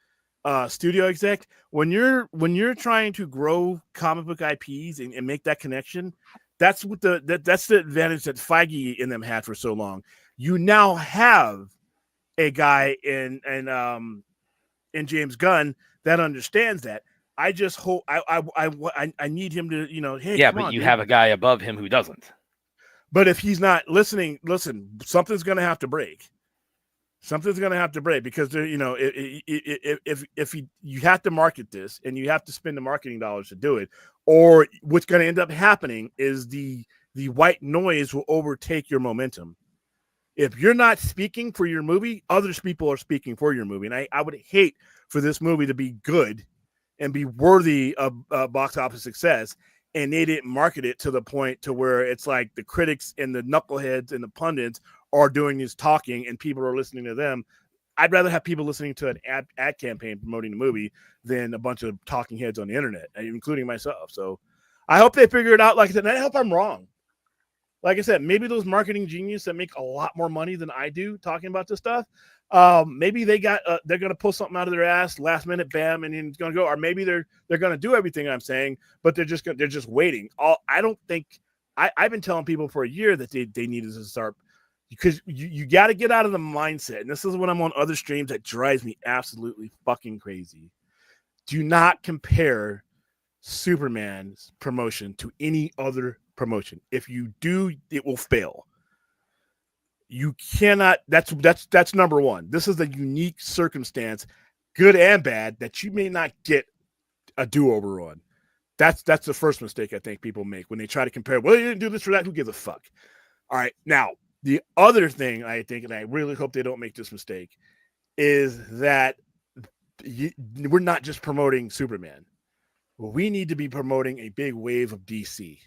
[SPEAKER 3] studio exec. When you're trying to grow comic book IPs and make that connection, that's the advantage that Feige and them had for so long. You now have a guy in James Gunn that understands that. I just hope I need him to, hey,
[SPEAKER 2] yeah, but you have a guy above him who doesn't.
[SPEAKER 3] But if he's not listening, listen, something's going to have to break. Something's going to have to break because if you have to market this and you have to spend the marketing dollars to do it, or what's going to end up happening is the white noise will overtake your momentum. If you're not speaking for your movie, other people are speaking for your movie, and I would hate for this movie to be good and be worthy of box office success, and they didn't market it to the point to where it's like the critics and the knuckleheads and the pundits are doing this talking and people are listening to them. I'd rather have people listening to an ad campaign promoting the movie than a bunch of talking heads on the internet, including myself. So I hope they figure it out. Like I said, and I hope I'm wrong. Like I said, maybe those marketing geniuses that make a lot more money than I do talking about this stuff. Maybe they're gonna pull something out of their ass last minute, bam, and it's gonna go. Or maybe they're gonna do everything I'm saying, but they're just waiting. I don't think I've been telling people for a year that they needed to start, because you got to get out of the mindset. And this is when I'm on other streams that drives me absolutely fucking crazy. Do not compare Superman's promotion to any other promotion. If you do, it will fail. You cannot. That's number one. This is a unique circumstance, good and bad, that you may not get a do-over on. That's the first mistake I think people make when they try to compare. Well, you didn't do this or that. Who gives a fuck? All right. Now, the other thing I think, and I really hope they don't make this mistake, is that we're not just promoting Superman. We need to be promoting a big wave of DC.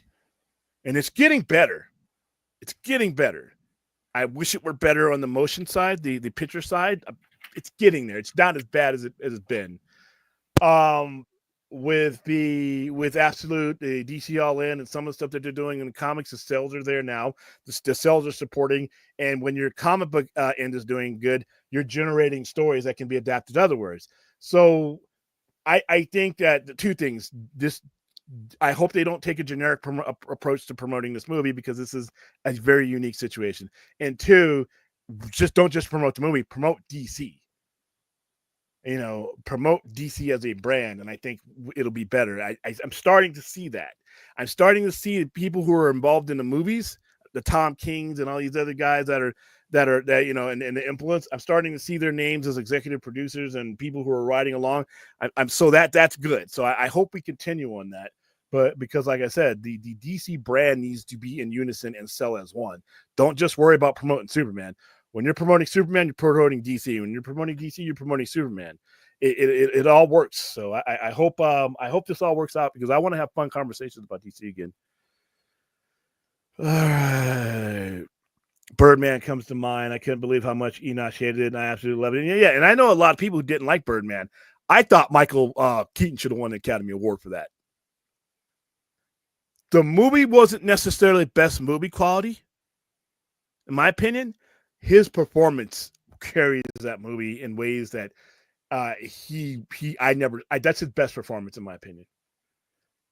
[SPEAKER 3] And it's getting better. It's getting better. I wish it were better on the motion side, the picture side. It's getting there. It's not as bad as it's been. With Absolute, the DC All In, and some of the stuff that they're doing in the comics, the sales are there now. The sales are supporting, and when your comic book end is doing good, you're generating stories that can be adapted other words. So I think that the two things. I hope they don't take a generic approach to promoting this movie, because this is a very unique situation. And two, don't just promote the movie, promote DC. Promote DC as a brand, and I think it'll be better. I'm starting to see that. I'm starting to see people who are involved in the movies, the Tom Kings and all these other guys that and the influence. I'm starting to see their names as executive producers and people who are riding along. So that's good. So I hope we continue on that. But because, like I said, the DC brand needs to be in unison and sell as one. Don't just worry about promoting Superman. When you're promoting Superman, you're promoting DC. When you're promoting DC, you're promoting Superman. It all works. So I hope this all works out, because I want to have fun conversations about DC again. All right. Birdman comes to mind. I couldn't believe how much Enoch hated it, and I absolutely love it. Yeah, and I know a lot of people who didn't like Birdman. I thought Michael Keaton should have won the Academy Award for that. The movie wasn't necessarily best movie quality, in my opinion. His performance carries that movie in ways that that's his best performance, in my opinion.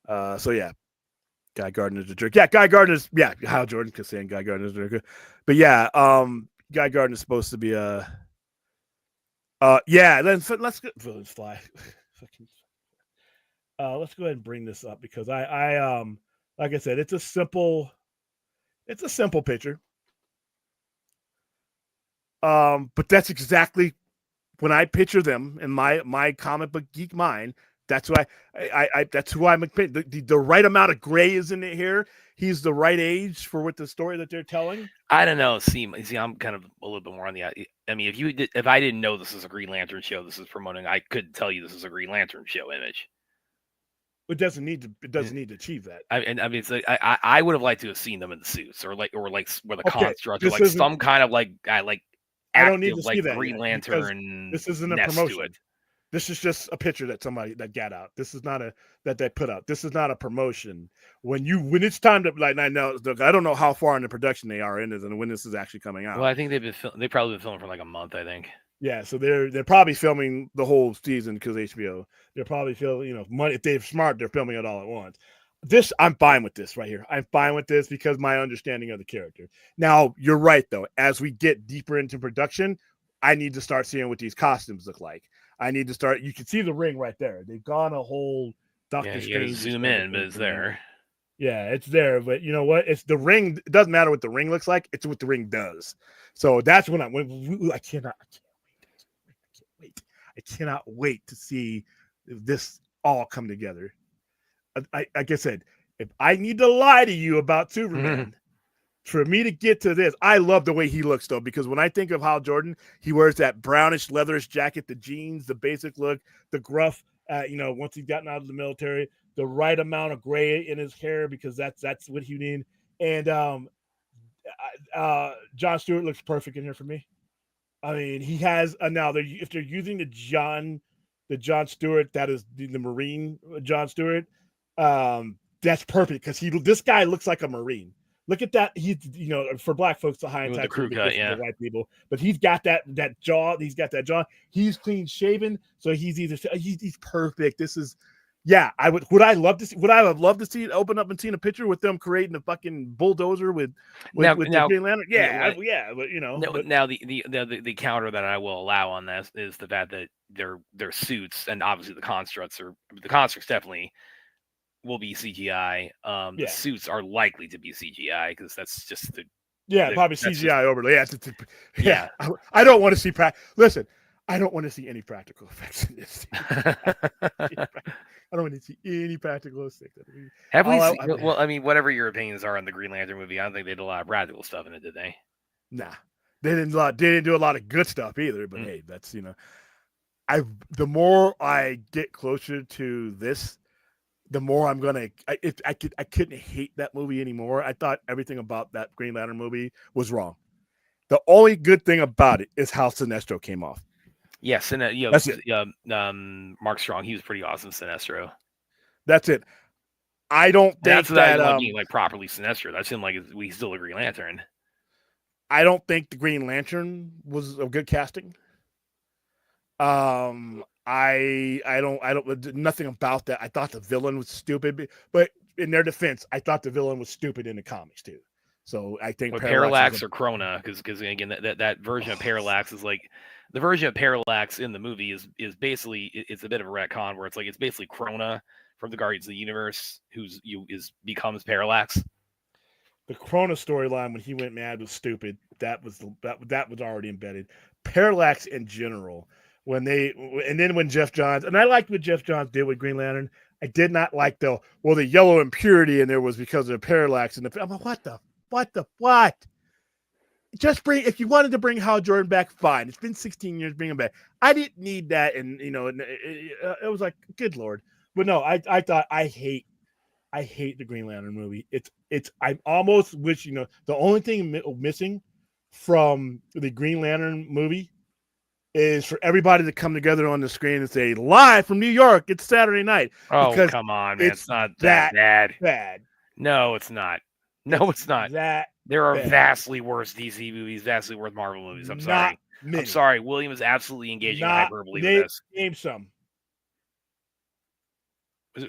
[SPEAKER 3] So yeah, Guy Gardner's a jerk. Yeah, Guy Gardner's, Hal Jordan kept saying Guy Gardner's a jerk. But yeah, Guy Gardner's supposed to be then let's go Villains Fly. Let's go ahead and bring this up, because I like I said, it's a simple picture. But that's exactly when I picture them in my comic book geek mind. That's why that's who I'm. The right amount of gray is in it here. He's the right age for what the story that they're telling.
[SPEAKER 2] I don't know. See, I'm kind of a little bit more on the. I mean, if I didn't know this is a Green Lantern show, this is promoting, I couldn't tell you this is a Green Lantern show image.
[SPEAKER 3] It doesn't need to achieve that.
[SPEAKER 2] I mean, it's like I would have liked to have seen them in the suits, or where the construct, or like some kind of active,
[SPEAKER 3] I don't need to see that
[SPEAKER 2] Green Lantern.
[SPEAKER 3] This isn't a promotion. This is just a picture that got out. This is not that they put out. This is not a promotion. When it's time to, like, I know, I don't know how far in the production they are in this and when this is actually coming out.
[SPEAKER 2] Well, I think they've probably been filming for like a month, I think.
[SPEAKER 3] Yeah, so they're probably filming the whole season, because HBO. They're probably filming, money. If they're smart, they're filming it all at once. I'm fine with this right here. I'm fine with this because my understanding of the character. Now, you're right, though. As we get deeper into production, I need to start seeing what these costumes look like. I need to start. You can see the ring right there. They've gone a whole Doctor Strange.
[SPEAKER 2] Zoom in, but it's there.
[SPEAKER 3] Yeah, it's there. But you know what? It's the ring. It doesn't matter what the ring looks like. It's what the ring does. So that's when I cannot wait. I cannot wait to see this all come together. Like I said, if I need to lie to you about Superman, for me to get to this, I love the way he looks, though, because when I think of Hal Jordan, he wears that brownish leatherish jacket, the jeans, the basic look, the gruff, once he's gotten out of the military, the right amount of gray in his hair, because that's what you need. And John Stewart looks perfect in here for me. I mean, he has now. If they're using the John Stewart, that is the Marine John Stewart. That's perfect because this guy looks like a Marine. Look at that. He's for black folks, the high
[SPEAKER 2] With the
[SPEAKER 3] tattoo,
[SPEAKER 2] crew
[SPEAKER 3] but
[SPEAKER 2] cut,
[SPEAKER 3] this is
[SPEAKER 2] yeah.
[SPEAKER 3] for white people. But he's got that jaw. He's got that jaw. He's clean shaven, so he's perfect. This is. Yeah, would I love to see? Would I have loved to see it open up and seen a picture with them creating a fucking bulldozer with
[SPEAKER 2] Now,
[SPEAKER 3] the Green Lantern?
[SPEAKER 2] yeah,
[SPEAKER 3] Yeah, but
[SPEAKER 2] now the counter that I will allow on this is the fact that their suits and obviously the constructs definitely will be CGI. The
[SPEAKER 3] yeah,
[SPEAKER 2] suits are likely to be CGI because that's just
[SPEAKER 3] probably
[SPEAKER 2] that's
[SPEAKER 3] CGI overlay. Yeah,
[SPEAKER 2] Yeah.
[SPEAKER 3] I don't want to see Listen, I don't want to see any practical effects in this. I don't want to see any practical effects.
[SPEAKER 2] Have we? Well, I mean, whatever your opinions are on the Green Lantern movie, I don't think they did a lot of practical stuff in it, did they?
[SPEAKER 3] Nah, they didn't do a lot of good stuff either. But hey, that's the more I get closer to this, the more I'm gonna. I couldn't hate that movie anymore. I thought everything about that Green Lantern movie was wrong. The only good thing about it is how Sinestro came off.
[SPEAKER 2] Yes, and
[SPEAKER 3] That's it.
[SPEAKER 2] Mark Strong, he was pretty awesome, Sinestro.
[SPEAKER 3] That's it. I don't think
[SPEAKER 2] that's not like properly Sinestro. That's him like he's still a Green Lantern.
[SPEAKER 3] I don't think the Green Lantern was a good casting. I don't nothing about that. I thought the villain was stupid, but in their defense, I thought the villain was stupid in the comics too. So I think
[SPEAKER 2] Parallax or Krona, because again that version of Parallax is like the version of Parallax in the movie is basically it's a bit of a retcon where it's basically Krona from the Guardians of the Universe becomes Parallax.
[SPEAKER 3] The Krona storyline when he went mad was stupid. That was already embedded. Parallax in general, when Jeff Johns, and I liked what Jeff Johns did with Green Lantern. I did not like the yellow impurity in there was because of Parallax. And I'm like, what? Just if you wanted to bring Hal Jordan back, fine. It's been 16 years, bring him back. I didn't need that. And, it was like, good Lord. But no, I thought I hate the Green Lantern movie. I almost wish, the only thing missing from the Green Lantern movie is for everybody to come together on the screen and say, live from New York, it's Saturday night.
[SPEAKER 2] Oh, come on, man. It's not that
[SPEAKER 3] bad.
[SPEAKER 2] No, it's not. No, it's not. There are
[SPEAKER 3] bad.
[SPEAKER 2] Vastly worse DC movies, vastly worse Marvel movies. I'm sorry. I'm sorry. William is absolutely engaging in hyperbole with this.
[SPEAKER 3] Name some.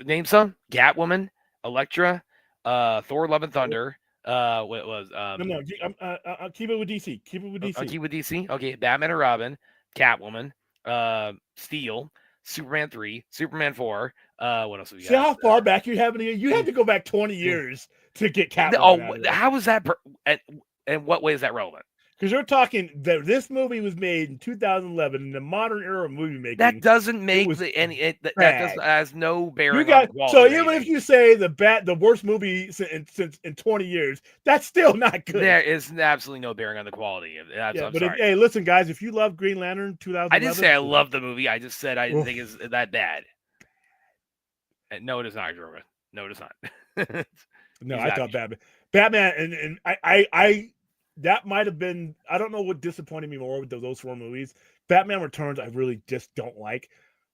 [SPEAKER 2] Name some. Catwoman, Elektra, Thor: Love and Thunder. What was?
[SPEAKER 3] No. Keep it with DC. Keep it with
[SPEAKER 2] DC. Okay, Batman and Robin, Catwoman, Steel, Superman 3, Superman 4. What else have you got?
[SPEAKER 3] See how far back you have? You had to go back 20 years to get Catwoman.
[SPEAKER 2] Oh, how is that? And what way is that relevant?
[SPEAKER 3] Because you're talking that this movie was made in 2011 in the modern era of movie making.
[SPEAKER 2] That doesn't make that has no bearing on the quality.
[SPEAKER 3] So even if you say the worst movie in 20 years, that's still not good.
[SPEAKER 2] There is absolutely no bearing on the quality of it.
[SPEAKER 3] Hey, listen, guys, if you love Green Lantern 2011,
[SPEAKER 2] I didn't say I love the movie. I just said I didn't think it's that bad. And no, it is not, Jordan. No, it is not.
[SPEAKER 3] No, I thought Batman, and I that might have been, I don't know what disappointed me more with those four movies. Batman Returns, I really just don't like.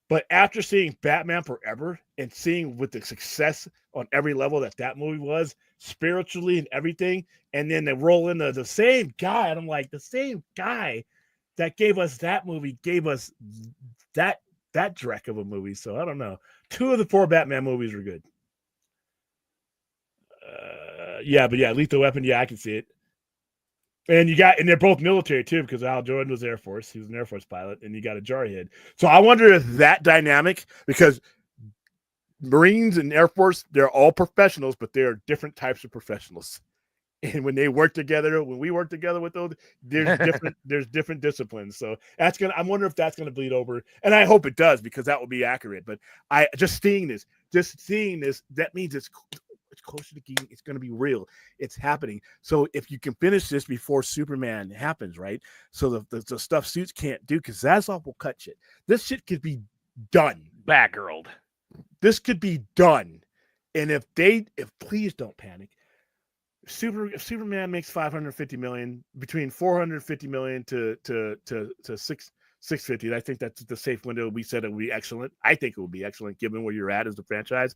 [SPEAKER 3] But after seeing Batman Forever and seeing with the success on every level that movie was, spiritually and everything, and then they roll in the same guy, and I'm like, the same guy that gave us that movie gave us that dreck of a movie. So I don't know. 2 of the 4 Batman movies were good. Lethal Weapon, I can see it. And they're both military too, because Al Jordan was Air Force. He was an Air Force pilot, and you got a jarhead. So I wonder if that dynamic, because Marines and Air Force, they're all professionals, but they're different types of professionals. And when we work together with those, there's different disciplines. So I wonder if that's gonna bleed over. And I hope it does, because that will be accurate. But just seeing this, that means it's closer to being, it's going to be real. It's happening. So if you can finish this before Superman happens, right? So the stuff suits can't do, because Zaslav will cut shit. This shit could be done.
[SPEAKER 2] Batgirl.
[SPEAKER 3] This could be done. And if please don't panic. If Superman makes $550 million, between $450 million to $650, I think that's the safe window. We said it would be excellent. I think it would be excellent given where you're at as the franchise.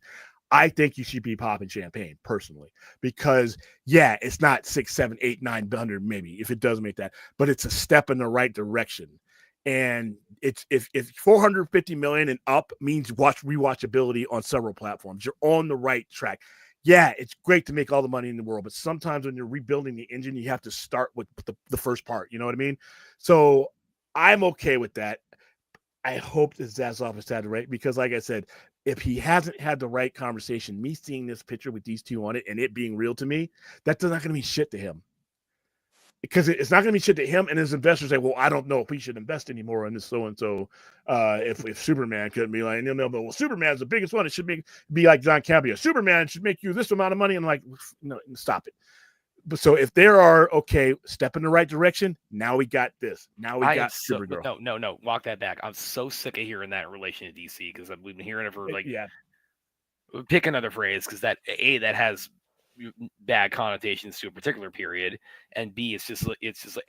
[SPEAKER 3] I think you should be popping champagne personally, because yeah, it's not 6, 7, 8, 900 maybe if it does make that, but it's a step in the right direction. And it's if 450 million and up means rewatchability on several platforms, you're on the right track. Yeah, it's great to make all the money in the world, but sometimes when you're rebuilding the engine, you have to start with the first part. You know what I mean? So I'm okay with that. I hope that Zaslav has had the right, because like I said, if he hasn't had the right conversation, me seeing this picture with these two on it and it being real to me, that's not going to mean shit to him. Because it's not going to be shit to him, and his investors say, "Well, I don't know if we should invest anymore in this so and so." If Superman couldn't be like, no, but well, Superman's the biggest one. It should be like John Campea. Superman should make you this amount of money, and like, no, stop it. But so if there are okay, step in the right direction. Now we got this. Now we got Supergirl.
[SPEAKER 2] No, walk that back. I'm so sick of hearing that in relation to DC, because we've been hearing it for like,
[SPEAKER 3] yeah.
[SPEAKER 2] Pick another phrase, because that has bad connotations to a particular period, and B, it's just like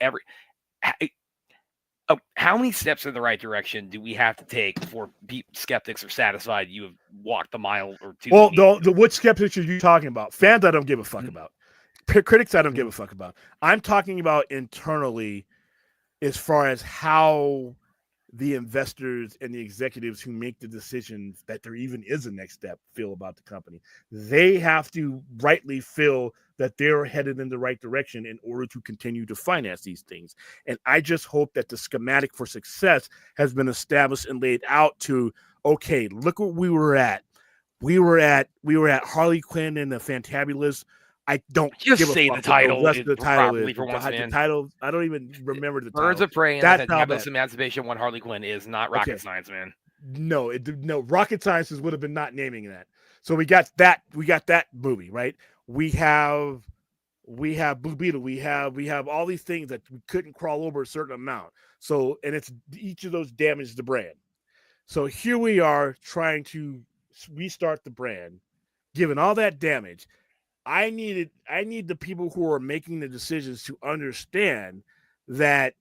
[SPEAKER 2] every. How many steps in the right direction do we have to take before skeptics are satisfied you have walked the mile or two?
[SPEAKER 3] Well, the what skeptics are you talking about? Fans, I don't give a fuck about. Critics, I don't give a fuck about. I'm talking about internally, as far as how the investors and the executives who make the decisions that there even is a next step feel about the company. They have to rightly feel that they're headed in the right direction in order to continue to finance these things. And I just hope that the schematic for success has been established and laid out to, okay, look what we were at. We were at Harley Quinn and the Fantabulous. I don't
[SPEAKER 2] just
[SPEAKER 3] give
[SPEAKER 2] say
[SPEAKER 3] a fuck
[SPEAKER 2] the title.
[SPEAKER 3] What the title is.
[SPEAKER 2] For once,
[SPEAKER 3] the title. I don't even remember the title.
[SPEAKER 2] Birds of Prey and the Fantabulous Emancipation One Harley Quinn is not rocket science, man.
[SPEAKER 3] No, rocket sciences would have been not naming that. So we got that. We got that movie, right? We have Blue Beetle. We have all these things that we couldn't crawl over a certain amount. So, and it's each of those damaged the brand. So here we are trying to restart the brand, given all that damage. I need the people who are making the decisions to understand that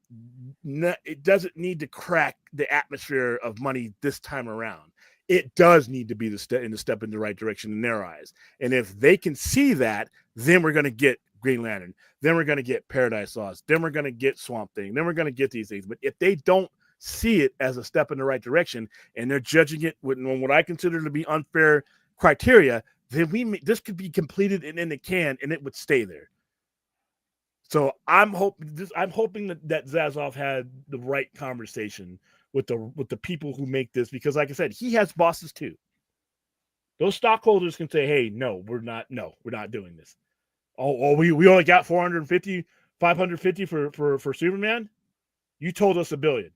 [SPEAKER 3] it doesn't need to crack the atmosphere of money this time around. It does need to be the step in the right direction in their eyes. And if they can see that, then we're going to get Green Lantern. Then we're going to get Paradise Lost. Then we're going to get Swamp Thing. Then we're going to get these things. But if they don't see it as a step in the right direction and they're judging it with what I consider to be unfair criteria, then this could be completed and in the can, and it would stay there. So I'm hoping that Zaslav had the right conversation with the people who make this, because like I said, he has bosses too. Those stockholders can say, hey, no, we're not doing this. Oh, we only got 450, 550 for Superman. You told us $1 billion.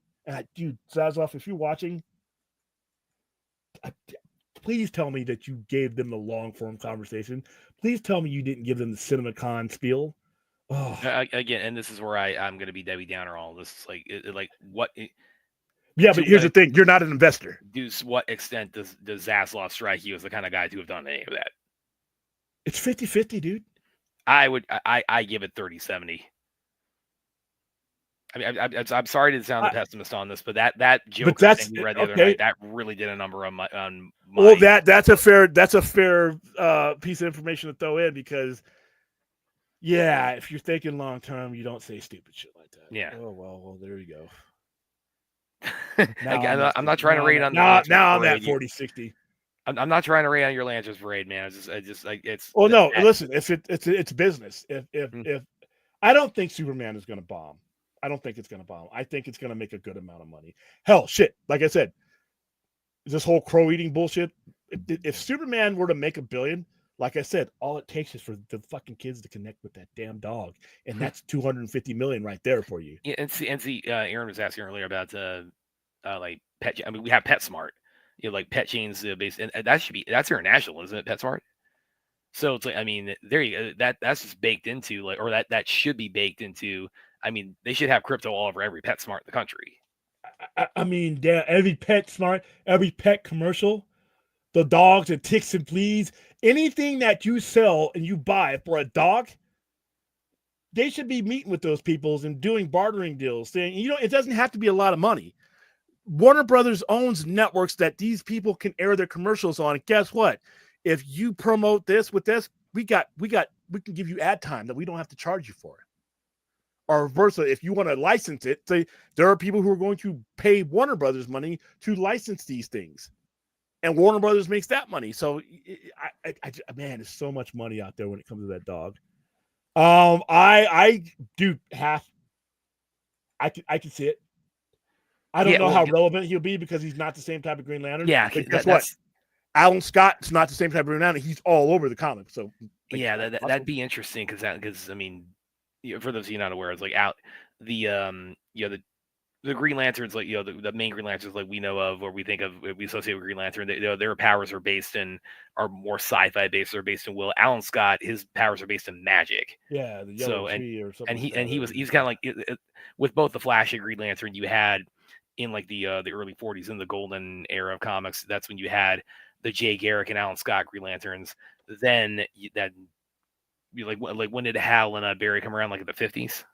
[SPEAKER 3] Dude, Zaslav, if you're watching, please tell me that you gave them the long-form conversation. Please tell me you didn't give them the CinemaCon spiel. Oh.
[SPEAKER 2] Again, and this is where I'm going to be Debbie Downer. All this, what?
[SPEAKER 3] Yeah, but here's the thing: you're not an investor.
[SPEAKER 2] To what extent does Zaslav strike you as the kind of guy to have done any of that?
[SPEAKER 3] It's 50-50, dude.
[SPEAKER 2] I give it 30-70. I mean, I'm sorry to sound the pessimist on this, but that joke thing we read the other night, that really did a number on my.
[SPEAKER 3] Well, that's a fair piece of information to throw in, because, yeah, if you're thinking long term, you don't say stupid shit like that.
[SPEAKER 2] Yeah.
[SPEAKER 3] Oh well, there you go.
[SPEAKER 2] Again, I'm not trying to rate on.
[SPEAKER 3] Now I'm at 40-60.
[SPEAKER 2] I'm not trying to rate on your Lanterns parade, man. It's.
[SPEAKER 3] Well, no, listen. If it's business. If I don't think Superman is going to bomb. I don't think it's going to bomb. I think it's going to make a good amount of money. Hell, shit. Like I said, this whole crow eating bullshit. If Superman were to make $1 billion, like I said, all it takes is for the fucking kids to connect with that damn dog, and that's 250 million right there for you.
[SPEAKER 2] Yeah, and see, Aaron was asking earlier about like pet. I mean, we have PetSmart. You know, like pet chains based, and that's international, isn't it? PetSmart. So it's like, I mean, there you go. That's just baked into, like, or that should be baked into. I mean, they should have crypto all over every PetSmart in the country.
[SPEAKER 3] I mean, damn, every PetSmart, every pet commercial, the dogs and ticks and fleas, anything that you sell and you buy for a dog, they should be meeting with those people and doing bartering deals, saying, it doesn't have to be a lot of money. Warner Brothers owns networks that these people can air their commercials on. And guess what? if you promote this with this, we can give you ad time that we don't have to charge you for it. Or versa, if you want to license it, say there are people who are going to pay Warner Brothers money to license these things, and Warner Brothers makes that money. So, man, there's so much money out there when it comes to that dog. I do have. I can see it. I don't know how relevant he'll be because he's not the same type of Green Lantern.
[SPEAKER 2] Yeah,
[SPEAKER 3] but guess what? Alan Scott's not the same type of Green Lantern. He's all over the comic. So
[SPEAKER 2] yeah, that'd be interesting because I mean, for those of you not aware, it's like out the Green Lanterns, like the main Green Lanterns like we know of or we think of, we associate with Green Lantern, their powers are more sci-fi based. They're based in will. Alan Scott, his powers are based in magic.
[SPEAKER 3] Yeah, the yellow tree or something.
[SPEAKER 2] And he's kind of like with both the Flash and Green Lantern, you had in like the early 40s in the golden era of comics. That's when you had the Jay Garrick and Alan Scott Green Lanterns. Then like when did Hal and Barry come around? Like in the 50s.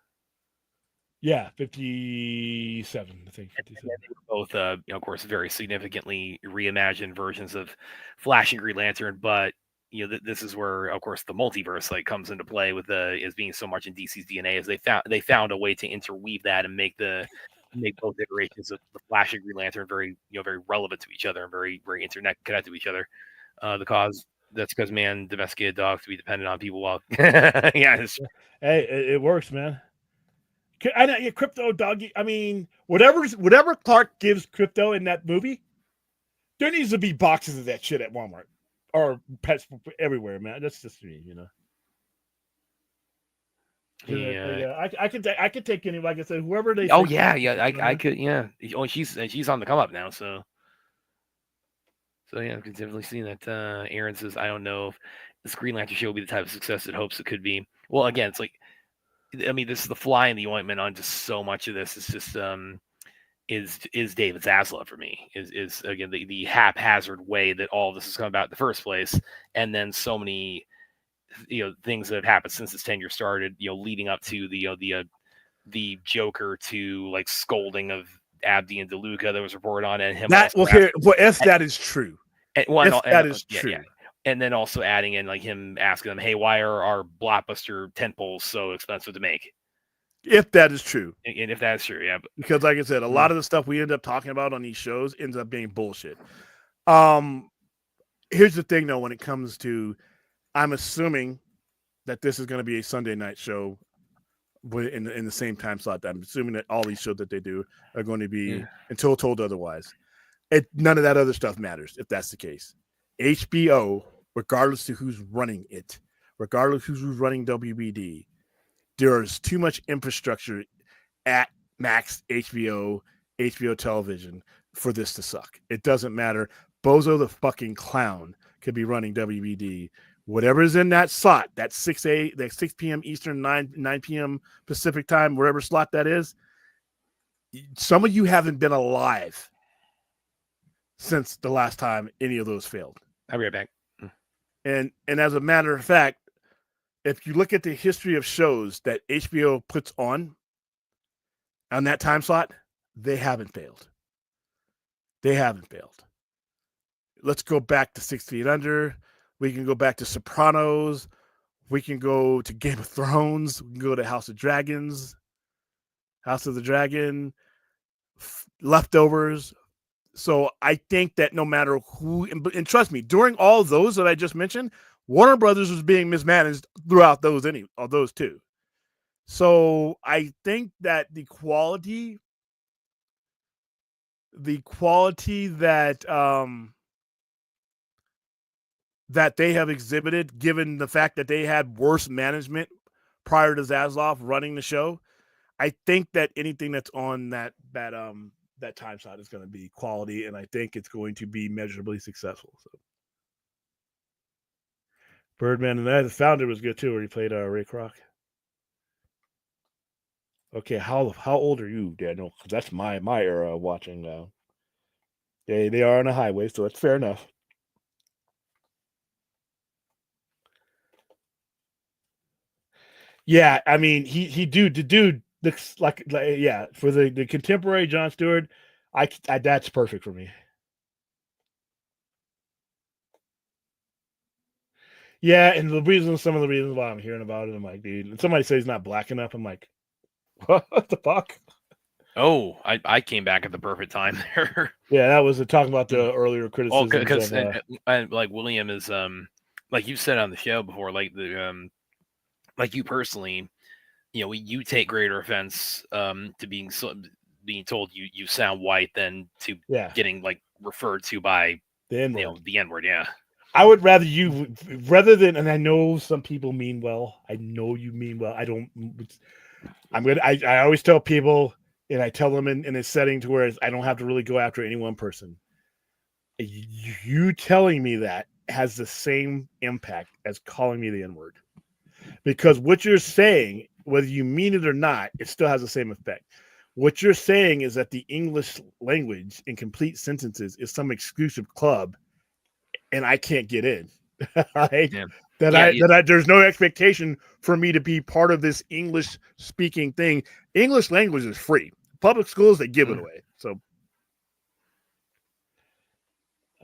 [SPEAKER 3] Yeah, 57, I think. 57.
[SPEAKER 2] They were both, of course, very significantly reimagined versions of Flash and Green Lantern. But this is where, of course, the multiverse like comes into play with as being so much in DC's DNA, as they found a way to interweave that and make both iterations of the Flash and Green Lantern very relevant to each other and very very internet connected to each other. That's because man, domesticated dogs to be dependent on people. While hey,
[SPEAKER 3] it works, man. I know Crypto doggy. I mean, whatever Clark gives Crypto in that movie, there needs to be boxes of that shit at Walmart or pets everywhere, man. That's just me, Yeah, I could take any. Like I said, whoever they.
[SPEAKER 2] Oh yeah, I could. Yeah. Oh, she's on the come up now. So yeah, I can definitely see that. Aaron says, I don't know if this Green Lantern show will be the type of success it hopes it could be. Well, again, it's like, I mean, this is the fly in the ointment on just so much of this. It's just is David Zaslav for me. Is again the haphazard way that all of this has come about in the first place, and then so many things that have happened since this tenure started. Leading up to the Joker to like scolding of Abdi and DeLuca that was reported on, and him.
[SPEAKER 3] That that is true. That is true. Yeah.
[SPEAKER 2] And then also adding in like him asking them, "Hey, why are our blockbuster tentpoles so expensive to make?"
[SPEAKER 3] If that is true,
[SPEAKER 2] and if that's true, yeah.
[SPEAKER 3] Because like I said, a lot of the stuff we end up talking about on these shows ends up being bullshit. Here's the thing, though, when it comes to, I'm assuming that this is going to be a Sunday night show in the same time slot. I'm assuming that all these shows that they do are going to be until told otherwise. None of that other stuff matters if that's the case. HBO, regardless of who's running it, regardless of who's running WBD, there is too much infrastructure at Max, HBO Television for this to suck. It doesn't matter. Bozo the fucking clown could be running WBD. Whatever is in that slot, that 6 p.m. Eastern, 9 p.m. Pacific time, wherever slot that is, some of you haven't been alive since the last time any of those failed.
[SPEAKER 2] I'll be right back.
[SPEAKER 3] And as a matter of fact, if you look at the history of shows that HBO puts on that time slot, they haven't failed. Let's go back to 6 Feet Under. We can go back to Sopranos. We can go to Game of Thrones. We can go to House of the Dragon, Leftovers. So I think that no matter who, and trust me, during all those that I just mentioned, Warner Brothers was being mismanaged throughout those too. So I think that the quality that that they have exhibited, given the fact that they had worse management prior to Zaslav running the show, I think that anything that's on that time slot is going to be quality, and I think it's going to be measurably successful. So, Birdman and that, the founder was good too, where he played Ray Kroc. Okay, how old are you, Daniel? Because that's my era of watching now. They are on a highway, so it's fair enough. Yeah, I mean, the dude looks like yeah, for the contemporary Jon Stewart, I that's perfect for me. Yeah, and some of the reasons why I'm hearing about it, I'm like, dude, and somebody says he's not black enough. I'm like, what the fuck?
[SPEAKER 2] Oh, I came back at the perfect time there.
[SPEAKER 3] Yeah, that was talking about
[SPEAKER 2] Mm.
[SPEAKER 3] the earlier
[SPEAKER 2] Oh,
[SPEAKER 3] criticisms
[SPEAKER 2] because
[SPEAKER 3] of
[SPEAKER 2] and like William is like you said on the show before, like the like you personally, you take greater offense to being told you sound white than to
[SPEAKER 3] yeah,
[SPEAKER 2] getting like referred to by
[SPEAKER 3] the N word.
[SPEAKER 2] the N word. Yeah.
[SPEAKER 3] I would rather you rather than, and I know some people mean well. I know you mean well. I don't. I always tell people, and I tell them in a setting to where I don't have to really go after any one person. You telling me that has the same impact as calling me the N word, because what you're saying, whether you mean it or not, it still has the same effect. What you're saying is that the English language in complete sentences is some exclusive club, and I can't get in. Right?
[SPEAKER 2] Yeah.
[SPEAKER 3] That
[SPEAKER 2] Yeah.
[SPEAKER 3] there's no expectation for me to be part of this English speaking thing. English language is free. Public schools, they give it away. So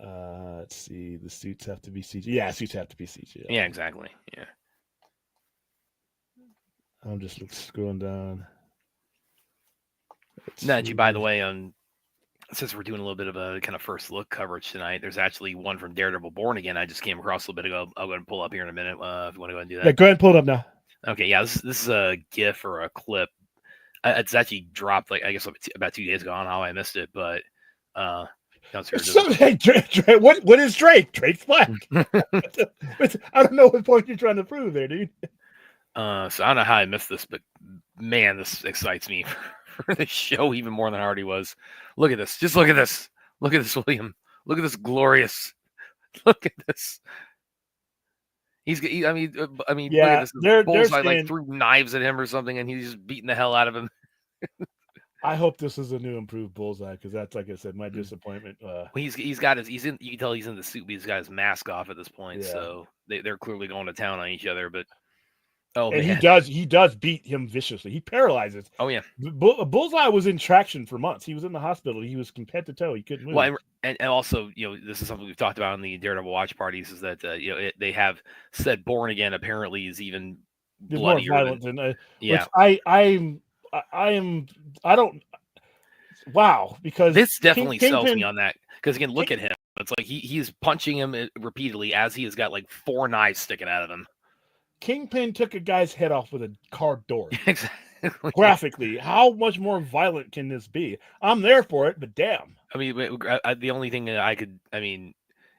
[SPEAKER 3] let's see. The suits have to be CG. Yeah, suits have to be CG.
[SPEAKER 2] Yeah, exactly. Yeah.
[SPEAKER 3] I'm just scrolling down.
[SPEAKER 2] Najee, by the way, since we're doing a little bit of a kind of first look coverage tonight, there's actually one from Daredevil Born Again I just came across a little bit ago. I'll go ahead and pull up here in a minute if you want to go ahead and do that.
[SPEAKER 3] Yeah, go ahead and pull it up now.
[SPEAKER 2] Okay, yeah, this is a GIF or a clip. It's actually dropped like I guess about 2 days ago. I don't know how I missed it, but
[SPEAKER 3] Hey, Drake, what is Drake? Drake's black. I don't know what point you're trying to prove there, dude.
[SPEAKER 2] So I don't know how I missed this, but man, this excites me for the show even more than I already was. Look at this. Just look at this. Look at this, William. Look at this glorious. Look at this. I mean,
[SPEAKER 3] Yeah,
[SPEAKER 2] look at this.
[SPEAKER 3] they're
[SPEAKER 2] Bullseye
[SPEAKER 3] saying,
[SPEAKER 2] like threw knives at him or something, and he's just beating the hell out of him.
[SPEAKER 3] I hope this is a new improved Bullseye, because that's, like I said, my disappointment.
[SPEAKER 2] Well, he's got his you can tell he's in the suit, but he's got his mask off at this point,
[SPEAKER 3] Yeah.
[SPEAKER 2] so they're clearly going to town on each other. But
[SPEAKER 3] and
[SPEAKER 2] man,
[SPEAKER 3] he does beat him viciously. He paralyzes.
[SPEAKER 2] oh yeah.
[SPEAKER 3] Bullseye was in traction for months. He was in the hospital. He was from head to toe. He couldn't move.
[SPEAKER 2] Well, and also, this is something we've talked about in the Daredevil watch parties is that they have said Born Again apparently is even bloodier
[SPEAKER 3] more violent than
[SPEAKER 2] yeah.
[SPEAKER 3] Which I don't. Wow, because
[SPEAKER 2] this definitely sells
[SPEAKER 3] Kingpin,
[SPEAKER 2] me on that. Because again, look at him. It's like he's punching him repeatedly as he has got like 4 knives sticking out of him.
[SPEAKER 3] Kingpin took a guy's head off with a car door.
[SPEAKER 2] Exactly.
[SPEAKER 3] Graphically, how much more violent can this be? I'm there for it, but damn.
[SPEAKER 2] I mean, the only thing that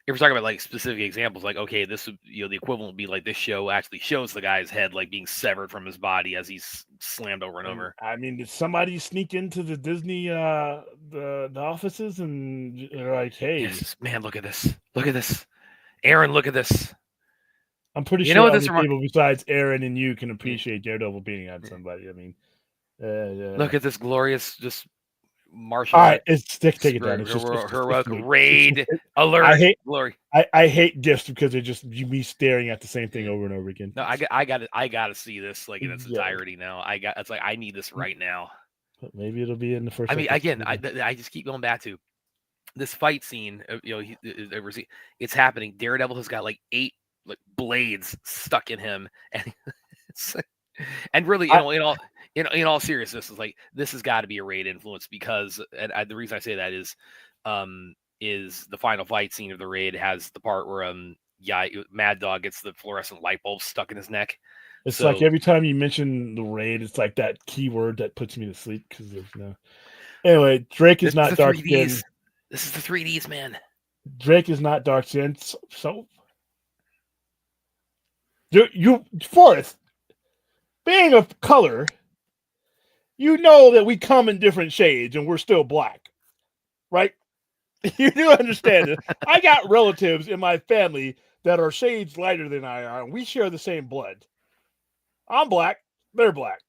[SPEAKER 2] if we're talking about like specific examples, like okay, this would the equivalent would be like this show actually shows the guy's head like being severed from his body as he's slammed over and over.
[SPEAKER 3] I mean, did somebody sneak into the Disney the offices and they're like, hey,
[SPEAKER 2] yes, man, look at this, Aaron, look at this.
[SPEAKER 3] I'm pretty sure other people besides Aaron and you can appreciate Daredevil being on somebody. I mean,
[SPEAKER 2] look at this glorious just martial.
[SPEAKER 3] All right, take it down. It's
[SPEAKER 2] heroic raid alert.
[SPEAKER 3] I hate gifts because they're just me staring at the same thing over and over again.
[SPEAKER 2] No, I got to see this like in its entirety now. It's like I need this right now.
[SPEAKER 3] But maybe it'll be in the first.
[SPEAKER 2] I mean, again, I just keep going back to this fight scene. It's happening. Daredevil has got like 8 like blades stuck in him, and really, in all seriousness, is like this has got to be a raid influence because, and the reason I say that is the final fight scene of the raid has the part where Mad Dog gets the fluorescent light bulb stuck in his neck.
[SPEAKER 3] It's like every time you mention the raid, it's like that keyword that puts me to sleep because there's no. Anyway, Drake is not dark skinned.
[SPEAKER 2] This is the 3Ds, man.
[SPEAKER 3] Drake is not dark skinned, so you Forrest, being of color, you know that we come in different shades and we're still black, right? You do understand it. I got relatives in my family that are shades lighter than I are, and we share the same blood. I'm black. They're black.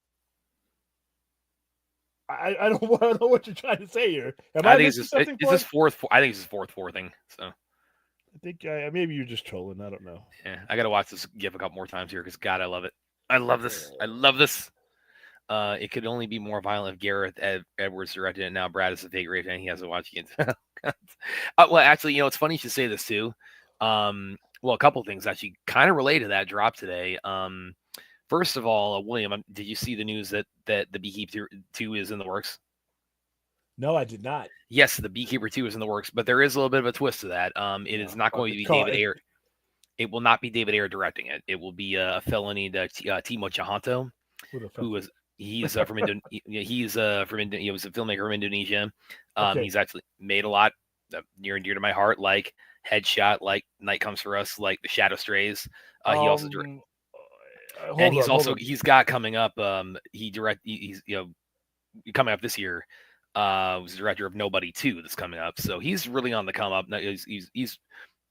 [SPEAKER 3] I don't know what you're trying to say here.
[SPEAKER 2] I think it's this fourth thing. So
[SPEAKER 3] I think maybe you're just trolling. I don't know.
[SPEAKER 2] Yeah, I got to watch this GIF a couple more times here because God, I love it. I love this. I love this. It could only be more violent if Gareth Edwards directed it. Now Brad is a fake rape and he hasn't watched it. Well, actually, it's funny you should say this too. Well, a couple things actually kind of related to that drop today. First of all, William, did you see the news that the Beekeeper 2 is in the works?
[SPEAKER 3] No, I did not.
[SPEAKER 2] Yes, the Beekeeper 2 is in the works, but there is a little bit of a twist to that. It is not going to
[SPEAKER 3] It's
[SPEAKER 2] be
[SPEAKER 3] called
[SPEAKER 2] David Ayer. It will not be David Ayer directing it. It will be a felony to Timo Tchahanto,
[SPEAKER 3] who the fuck
[SPEAKER 2] who
[SPEAKER 3] is
[SPEAKER 2] was he's from he's from he was a filmmaker from Indonesia.
[SPEAKER 3] Okay.
[SPEAKER 2] He's actually made a lot near and dear to my heart, like Headshot, like Night Comes for Us, like The Shadow Strays. He also and he's also he's got coming up. He's coming up this year. Was the director of Nobody 2 that's coming up, so he's really on the come up. Now, he's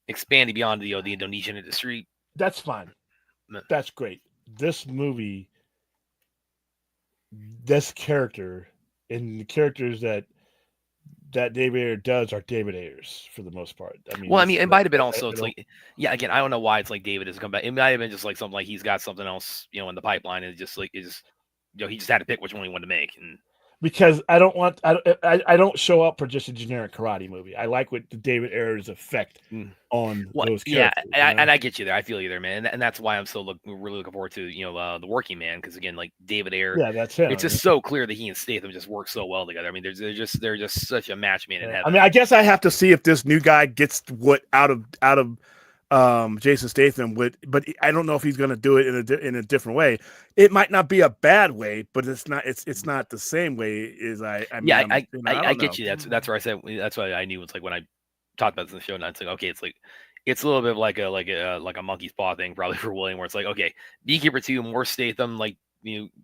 [SPEAKER 2] expanding beyond the Indonesian industry.
[SPEAKER 3] That's fine. That's great. This movie, this character, and the characters that David Ayer does are David Ayers for the most part. I mean,
[SPEAKER 2] well, I mean, it might have been also. It's like, yeah, again, I don't know why it's like David has come back. It might have been just like something like he's got something else, in the pipeline, and just like is, he just had to pick which one he wanted to make. And
[SPEAKER 3] because I don't show up for just a generic karate movie. I like what the David Ayers effect on those characters.
[SPEAKER 2] Yeah, and I get you there. I feel you there, man, and that's why I'm so really looking forward to the Working Man, because again, like David Ayer,
[SPEAKER 3] yeah, that's him.
[SPEAKER 2] It's just so clear that he and Statham just work so well together. I mean, they're just such a match made in heaven.
[SPEAKER 3] I mean, I guess I have to see if this new guy gets what out of Jason Statham would, but I don't know if he's going to do it in a different way. It might not be a bad way, but it's not the same way as I
[SPEAKER 2] get you. That's where I said that's why I knew it's like when I talked about this in the show. Now it's like, okay, it's a little bit like a monkey's paw thing probably for William, where it's like, okay, Beekeeper 2 more Statham, like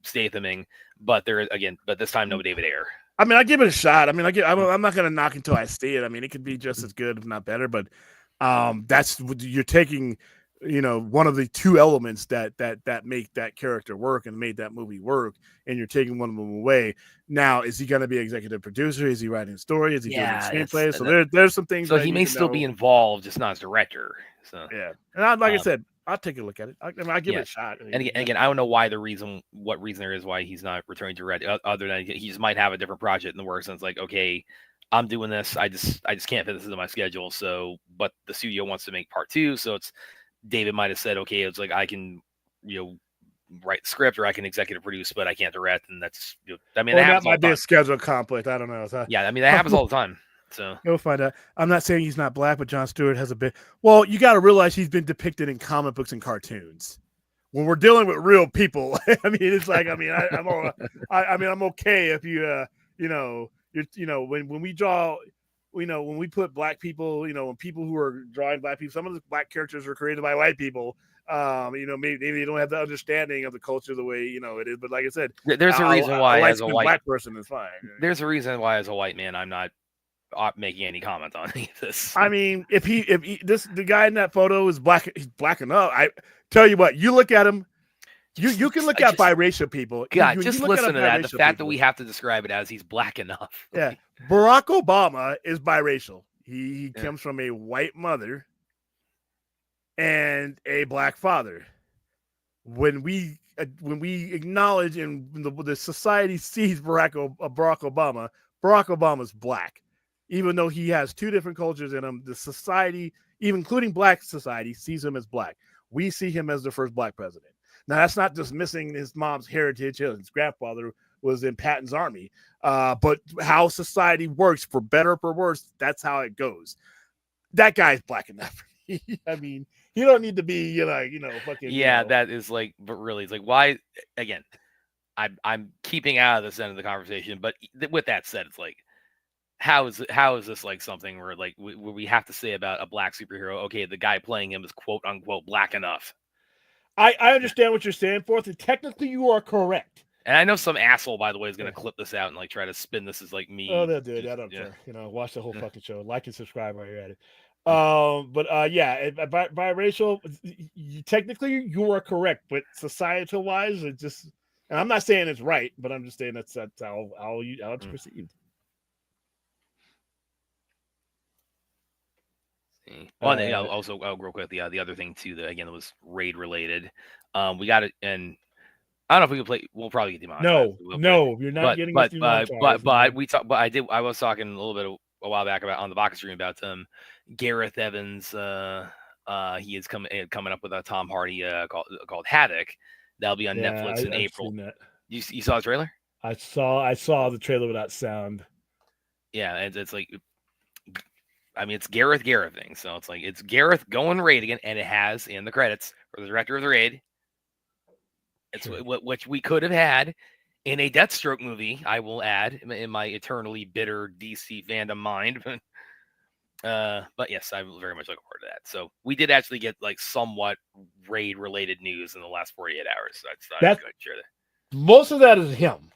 [SPEAKER 2] Stathaming, but this time no David Ayer.
[SPEAKER 3] I mean, I give it a shot. I mean, I'm not going to knock until I see it. I mean, it could be just as good, if not better, but. That's you're taking, one of the two elements that make that character work and made that movie work, and you're taking one of them away. Now, is he going to be executive producer? Is he writing a story? Is he doing the screenplay? So there's some things.
[SPEAKER 2] So he may still be involved, just not as director. So
[SPEAKER 3] yeah, and I said, I'll take a look at it. I give it a shot.
[SPEAKER 2] And again, I don't know what reason there is why he's not returning to Red, other than he just might have a different project in the works. And it's like, okay, I'm doing this. I just can't fit this into my schedule. So, but the studio wants to make part 2. So it's David might have said, okay, it's like I can, write the script or I can executive produce, but I can't direct. And that's, I mean,
[SPEAKER 3] that might be a schedule conflict. I don't know.
[SPEAKER 2] Yeah, I mean, that happens all the time. So
[SPEAKER 3] you'll find out. I'm not saying he's not black, but Jon Stewart has a bit. Well, you got to realize he's been depicted in comic books and cartoons. When we're dealing with real people, I mean, it's like, I mean, I'm okay if you, when we draw, when we put black people, when people who are drawing black people, some of the black characters are created by white people. Maybe they don't have the understanding of the culture the way it is. But like I said,
[SPEAKER 2] there's a reason why as a white
[SPEAKER 3] black person is fine.
[SPEAKER 2] There's a reason why as a white man I'm not making any comment on any of this.
[SPEAKER 3] I mean, if the guy in that photo is black, he's black enough. I tell you what, you look at him. You can look at biracial people.
[SPEAKER 2] God, just listen to that. The fact that we have to describe it as he's black enough.
[SPEAKER 3] Yeah. Barack Obama is biracial. He comes from a white mother and a black father. When we acknowledge and the society sees Barack Obama's black. Even though he has two different cultures in him, the society, even including black society, sees him as black. We see him as the first black president. Now, that's not dismissing his mom's heritage. His grandfather was in Patton's army. But how society works, for better or for worse, that's how it goes. That guy's black enough. I mean, he don't need to be, fucking.
[SPEAKER 2] Yeah, that is like, but really, it's like, why? Again, I'm keeping out of this end of the conversation. But with that said, it's like, how is this like something where like we have to say about a black superhero? Okay, the guy playing him is quote unquote black enough.
[SPEAKER 3] I understand what you're saying, Forth, and technically you are correct.
[SPEAKER 2] And I know some asshole, by the way, is going to clip this out and like try to spin this as like me.
[SPEAKER 3] Oh, they'll do it. I don't care. Watch the whole fucking show. Like and subscribe while you're at it. Biracial. Technically, you are correct, but societal wise, it just. And I'm not saying it's right, but I'm just saying that's how it's perceived.
[SPEAKER 2] Well, also real quick, the other thing too, that again was raid related. We got it, and I don't know if we can play. We'll probably get demonetized.
[SPEAKER 3] No, you're not getting.
[SPEAKER 2] But I was talking a little bit a while back about on the Baka stream about Gareth Evans he is coming up with a Tom Hardy called Havoc. That'll be on Netflix in
[SPEAKER 3] I've
[SPEAKER 2] April.
[SPEAKER 3] seen that.
[SPEAKER 2] You saw the trailer?
[SPEAKER 3] I saw the trailer without sound.
[SPEAKER 2] Yeah, it's like, I mean, it's Gareth thing. So it's like it's Gareth going raid again, and it has in the credits for the director of the raid. It's
[SPEAKER 3] Sure.
[SPEAKER 2] which we could have had in a Deathstroke movie. I will add in my eternally bitter DC fandom mind, but yes, I very much look forward to that. So we did actually get like somewhat raid related news in the last 48 hours. So I was going to share that.
[SPEAKER 3] Most of that is him.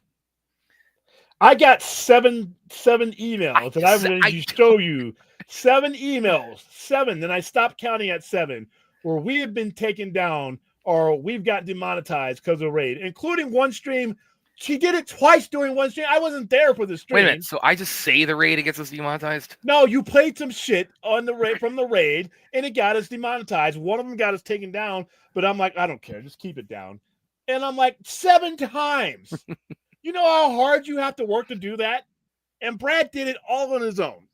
[SPEAKER 3] I got seven emails, and I'm going to show you 7 emails, 7. Then I stopped counting at 7, where we have been taken down or we've got demonetized because of raid, including one stream. She did it twice during one stream. I wasn't there for the stream.
[SPEAKER 2] Wait a minute. So I just say the raid, it gets us demonetized?
[SPEAKER 3] No, you played some shit on the raid from the raid, and it got us demonetized. One of them got us taken down, but I'm like, I don't care. Just keep it down. And I'm like, 7 times. You know how hard you have to work to do that? And Brad did it all on his own.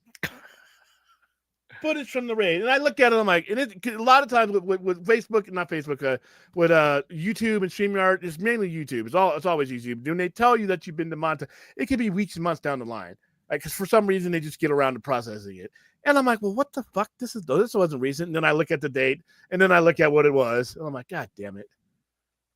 [SPEAKER 3] Footage from the raid. And I look at it, I'm like, and a lot of times with Facebook, not Facebook, with YouTube and StreamYard, it's mainly YouTube. It's always YouTube. When they tell you that you've been demonetized, it could be weeks and months down the line. Like, because for some reason they just get around to processing it. And I'm like, well, what the fuck? This wasn't recent. And then I look at the date, and then I look at what it was. And I'm like, God damn it.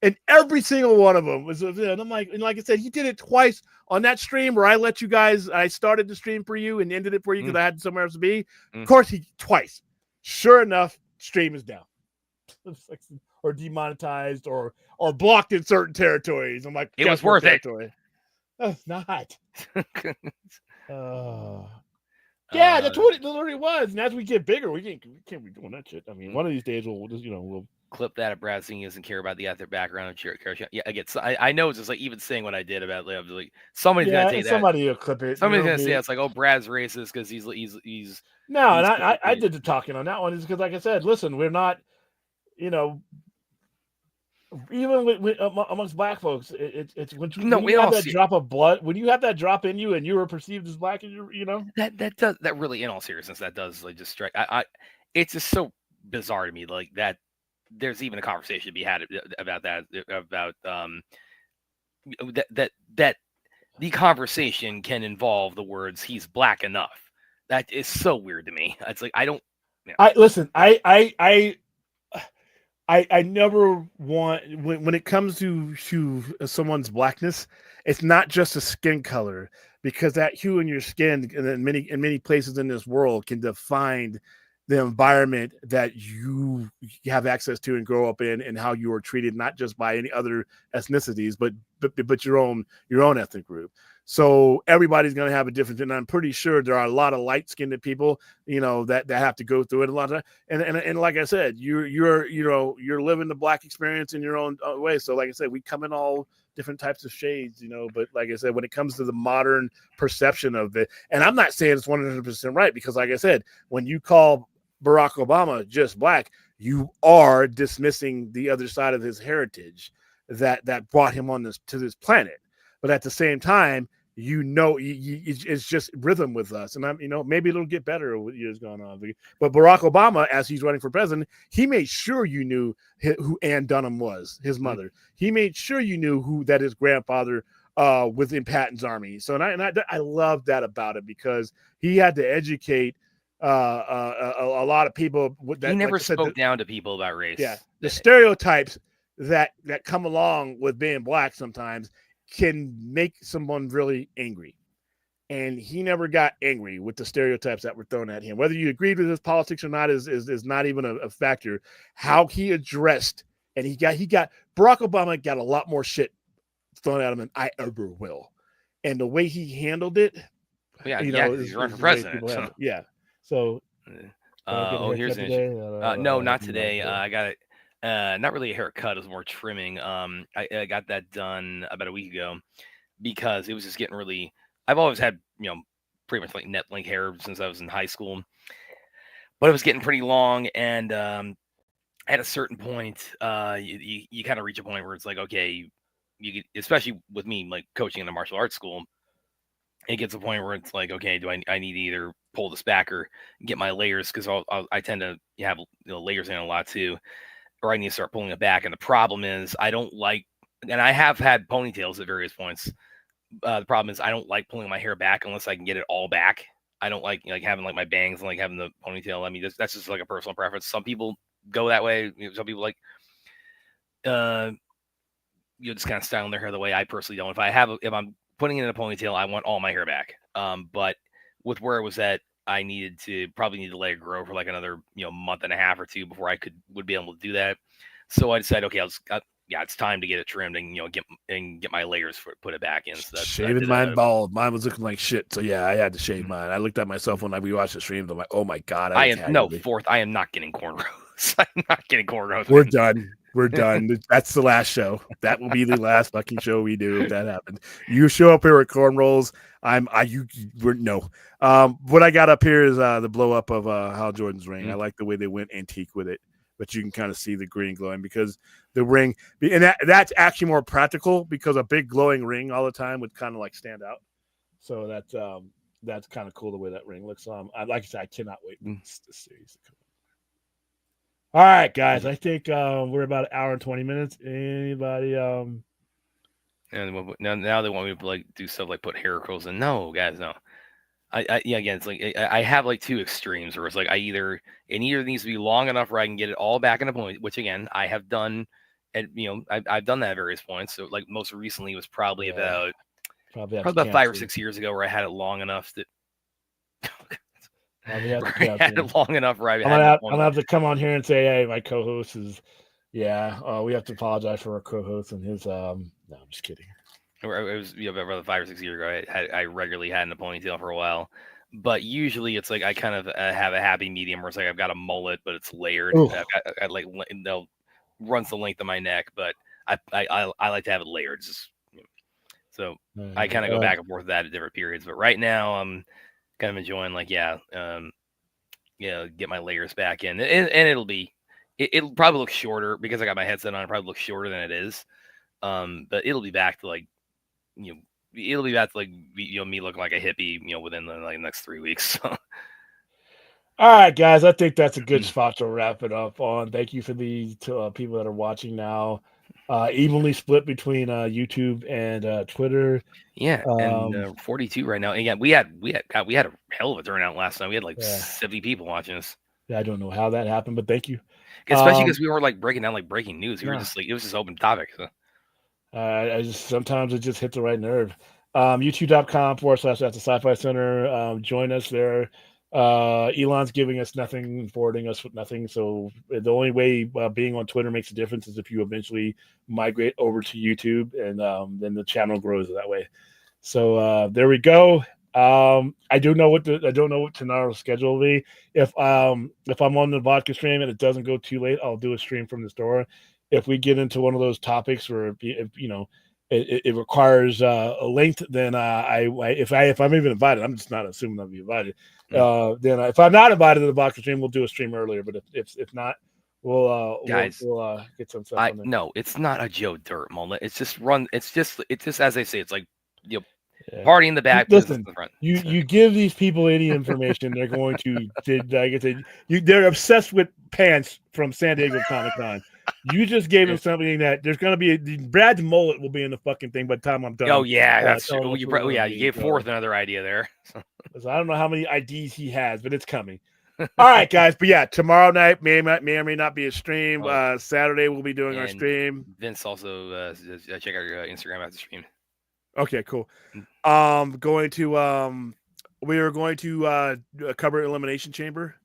[SPEAKER 3] And every single one of them was, and I'm like, and like I said, he did it twice on that stream where I let you guys, I started the stream for you and ended it for you because I had somewhere else to be. Of course, he twice. Sure enough, stream is down, or demonetized, or blocked in certain territories. I'm like,
[SPEAKER 2] it was worth
[SPEAKER 3] territory? No, it's not. Yeah, that's what it literally was. And as we get bigger, we can't be doing that shit. I mean, one of these days we'll just we'll
[SPEAKER 2] clip that of Brad saying he doesn't care about the ethnic background of Yeah, I get. I know it's just like even saying what I did about like somebody's gonna take that.
[SPEAKER 3] Somebody will clip it.
[SPEAKER 2] Somebody's gonna say it's like, oh, Brad's racist because he's
[SPEAKER 3] no. And I did the talking on that one is because, like I said, listen, we're not, even with amongst black folks, it's when you have that drop of blood, when you have that drop in you, and you were perceived as black, and
[SPEAKER 2] that really, in all seriousness, that does like just strike. It's just so bizarre to me, like that. There's even a conversation to be had about that, that the conversation can involve the words "he's black enough." That is so weird to me. It's like I don't.
[SPEAKER 3] Listen. I never want when it comes to someone's blackness, it's not just a skin color, because that hue in your skin and in many places in this world can define the environment that you have access to and grow up in, and how you are treated, not just by any other ethnicities, but your own ethnic group. So everybody's going to have a difference, and I'm pretty sure there are a lot of light-skinned people, that have to go through it a lot of, and like I said, you're living the black experience in your own way. So like I said, we come in all different types of shades, but like I said, when it comes to the modern perception of it, and I'm not saying it's 100% right, because like I said, when you call Barack Obama just black, you are dismissing the other side of his heritage that brought him on to this planet. But at the same time, it's just rhythm with us, and maybe it'll get better with years going on. But Barack Obama, as he's running for president, he made sure you knew who Ann Dunham was, his mother. He made sure you knew who that his grandfather was in Patton's army. So I love that about it, because he had to educate a lot of people.
[SPEAKER 2] He never spoke down to people about race.
[SPEAKER 3] Yeah, the stereotypes that come along with being black sometimes can make someone really angry, and he never got angry with the stereotypes that were thrown at him. Whether you agreed with his politics or not is not even a factor. How he addressed, and he got Barack Obama got a lot more shit thrown at him than I ever will, and the way he handled it.
[SPEAKER 2] He's running for president. So.
[SPEAKER 3] Yeah. So,
[SPEAKER 2] here's an issue. No, not today. I got it. Not really a haircut. It was more trimming. I got that done about a week ago because it was just getting really. I've always had pretty much like net length hair since I was in high school, but it was getting pretty long, and at a certain point, you kind of reach a point where it's like, okay, you get, especially with me like coaching in the martial arts school, it gets a point where it's like, okay, do I need to either pull this back or get my layers because I tend to have layers in a lot too, or I need to start pulling it back. And the problem is I don't like, and I have had ponytails at various points. The problem is I don't like pulling my hair back unless I can get it all back. I don't like having like my bangs and like having the ponytail. I mean, that's just like a personal preference. Some people go that way. Some people like just kind of styling their hair the way I personally don't. If I'm putting it in a ponytail, I want all my hair back. But with where it was at, I probably need to let it grow for like another month and a half or two before I would be able to do that. So I decided, okay, it's time to get it trimmed and get my layers put it back in. So
[SPEAKER 3] shaving mine bald. Mine was looking like shit. So yeah, I had to shave mine. I looked at myself when we watched the stream. I'm like, oh my god,
[SPEAKER 2] I am not getting cornrows. I'm not getting cornrows.
[SPEAKER 3] We're done. We're done. That's the last show. That will be the last fucking show we do if that happens. You show up here with cornrows. No. What I got up here is the blow up of Hal Jordan's ring. I like the way they went antique with it, but you can kind of see the green glowing because the ring, and that's actually more practical because a big glowing ring all the time would kind of like stand out. So that's kind of cool the way that ring looks. Like I said, I cannot wait for this series to come. All right, guys. I think we're about an hour and 20 minutes. Anybody?
[SPEAKER 2] And now they want me to like do stuff like put hair curls in. No, guys, no. Again, it's like I have like two extremes where it's like it either needs to be long enough where I can get it all back in a point, which again I have done, and I've done that at various points. So like most recently was probably about 5 or 6 years ago where I had it long enough that. I'm gonna
[SPEAKER 3] have to come on here and say, hey, my co-host is, we have to apologize for our co-host and his. No, I'm just kidding.
[SPEAKER 2] It was about 5 or 6 years ago. I regularly had in a ponytail for a while, but usually it's like I kind of have a happy medium where it's like I've got a mullet, but it's layered. I like runs the length of my neck, but I like to have it layered. So I kind of go back and forth with that at different periods. But right now I'm kind of enjoying get my layers back in, and it'll probably look shorter because I got my headset on. It'll probably look shorter than it is, but it'll be back to me looking like a hippie, within the next 3 weeks. So.
[SPEAKER 3] All right, guys, I think that's a good spot to wrap it up on. Thank you for the people that are watching now. Evenly split between YouTube and Twitter.
[SPEAKER 2] Yeah, and 42 right now. And again, we had a hell of a turnout last night. We had 70 people watching us.
[SPEAKER 3] Yeah, I don't know how that happened, but thank you.
[SPEAKER 2] Especially because we weren't breaking down breaking news. We were just it was just open topic. So.
[SPEAKER 3] Sometimes it just hits the right nerve. YouTube.com/@the-Sci-Fi Center. Join us there. Elon's giving us nothing, forwarding us with nothing. So the only way being on Twitter makes a difference is if you eventually migrate over to YouTube, and then the channel grows that way. So there we go. I don't know what tomorrow's schedule will be. If I'm on the vodka stream and it doesn't go too late, I'll do a stream from the store. If we get into one of those topics where it requires a length, then if I'm even invited, I'm just not assuming I'll be invited. Then if I'm not invited to the vodka stream, we'll do a stream earlier. But if not, we'll get some stuff on there.
[SPEAKER 2] No, it's not a Joe Dirt moment. It's just as they say. It's like party in the back,
[SPEAKER 3] listen,
[SPEAKER 2] in the front.
[SPEAKER 3] You give these people any information, they're going to they're obsessed with pants from San Diego Comic-Con. You just gave him something that there's going to be Brad's mullet will be in the fucking thing by the time I'm done.
[SPEAKER 2] Oh yeah, that's true. You gave forth another idea there.
[SPEAKER 3] So I don't know how many IDs he has, but it's coming. All right, guys. But yeah, tomorrow night may or may not be a stream. Saturday we'll be doing our stream.
[SPEAKER 2] Vince also check out your Instagram after the stream.
[SPEAKER 3] Okay, cool. We are going to cover Elimination Chamber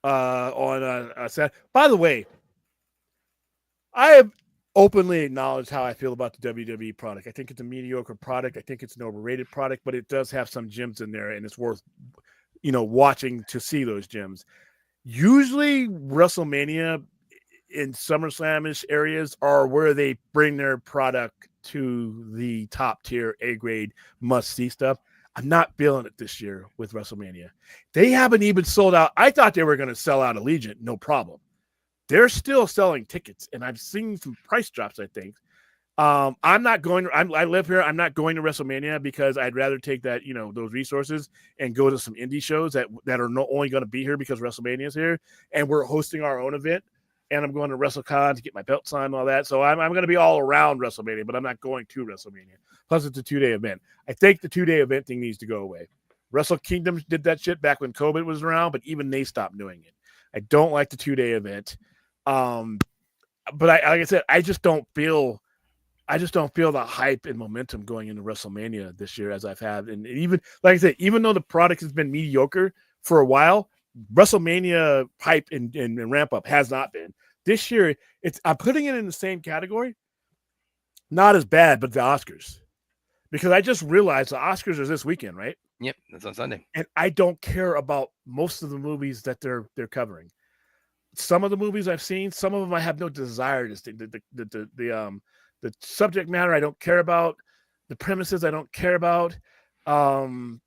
[SPEAKER 3] on Saturday. By the way, I have openly acknowledged how I feel about the WWE product. I think it's a mediocre product. I think it's an overrated product, but it does have some gems in there, and it's worth watching to see those gems. Usually, WrestleMania in SummerSlam-ish areas are where they bring their product to the top tier A grade must see stuff. I'm not feeling it this year with WrestleMania. They haven't even sold out. I thought they were going to sell out Allegiant, no problem. They're still selling tickets, and I've seen some price drops, I think. I'm not going. I live here. I'm not going to WrestleMania because I'd rather take that those resources and go to some indie shows that are not only going to be here because WrestleMania is here and we're hosting our own event. And I'm going to WrestleCon to get my belt signed and all that. So I'm going to be all around WrestleMania, but I'm not going to WrestleMania. Plus, it's a 2-day event. I think the 2-day event thing needs to go away. Wrestle Kingdom did that shit back when COVID was around, but even they stopped doing it. I don't like the 2-day event. But like I said, I just don't feel the hype and momentum going into WrestleMania this year as I've had. And even like I said, even though the product has been mediocre for a while, WrestleMania hype and ramp up has not been. This year, I'm putting it in the same category. Not as bad, but the Oscars. Because I just realized the Oscars are this weekend, right?
[SPEAKER 2] Yep, that's on Sunday.
[SPEAKER 3] And I don't care about most of the movies that they're covering. Some of the movies I've seen, some of them I have no desire to see. The subject matter I don't care about. The premises I don't care about.
[SPEAKER 2] Dune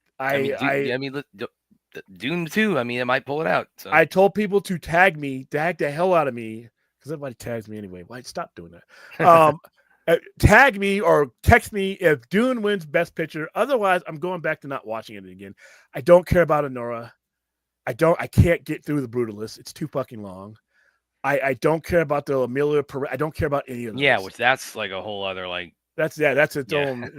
[SPEAKER 2] 2, I mean, it might pull it out. So.
[SPEAKER 3] I told people to tag the hell out of me, because everybody tags me anyway. Why stop doing that? Tag me or text me if Dune wins Best Picture. Otherwise, I'm going back to not watching it again. I don't care about Honora. I can't get through The Brutalist. It's too fucking long. I don't care about the Amelia Perez. I don't care about any of those.
[SPEAKER 2] Yeah, which that's like a whole other
[SPEAKER 3] that's its own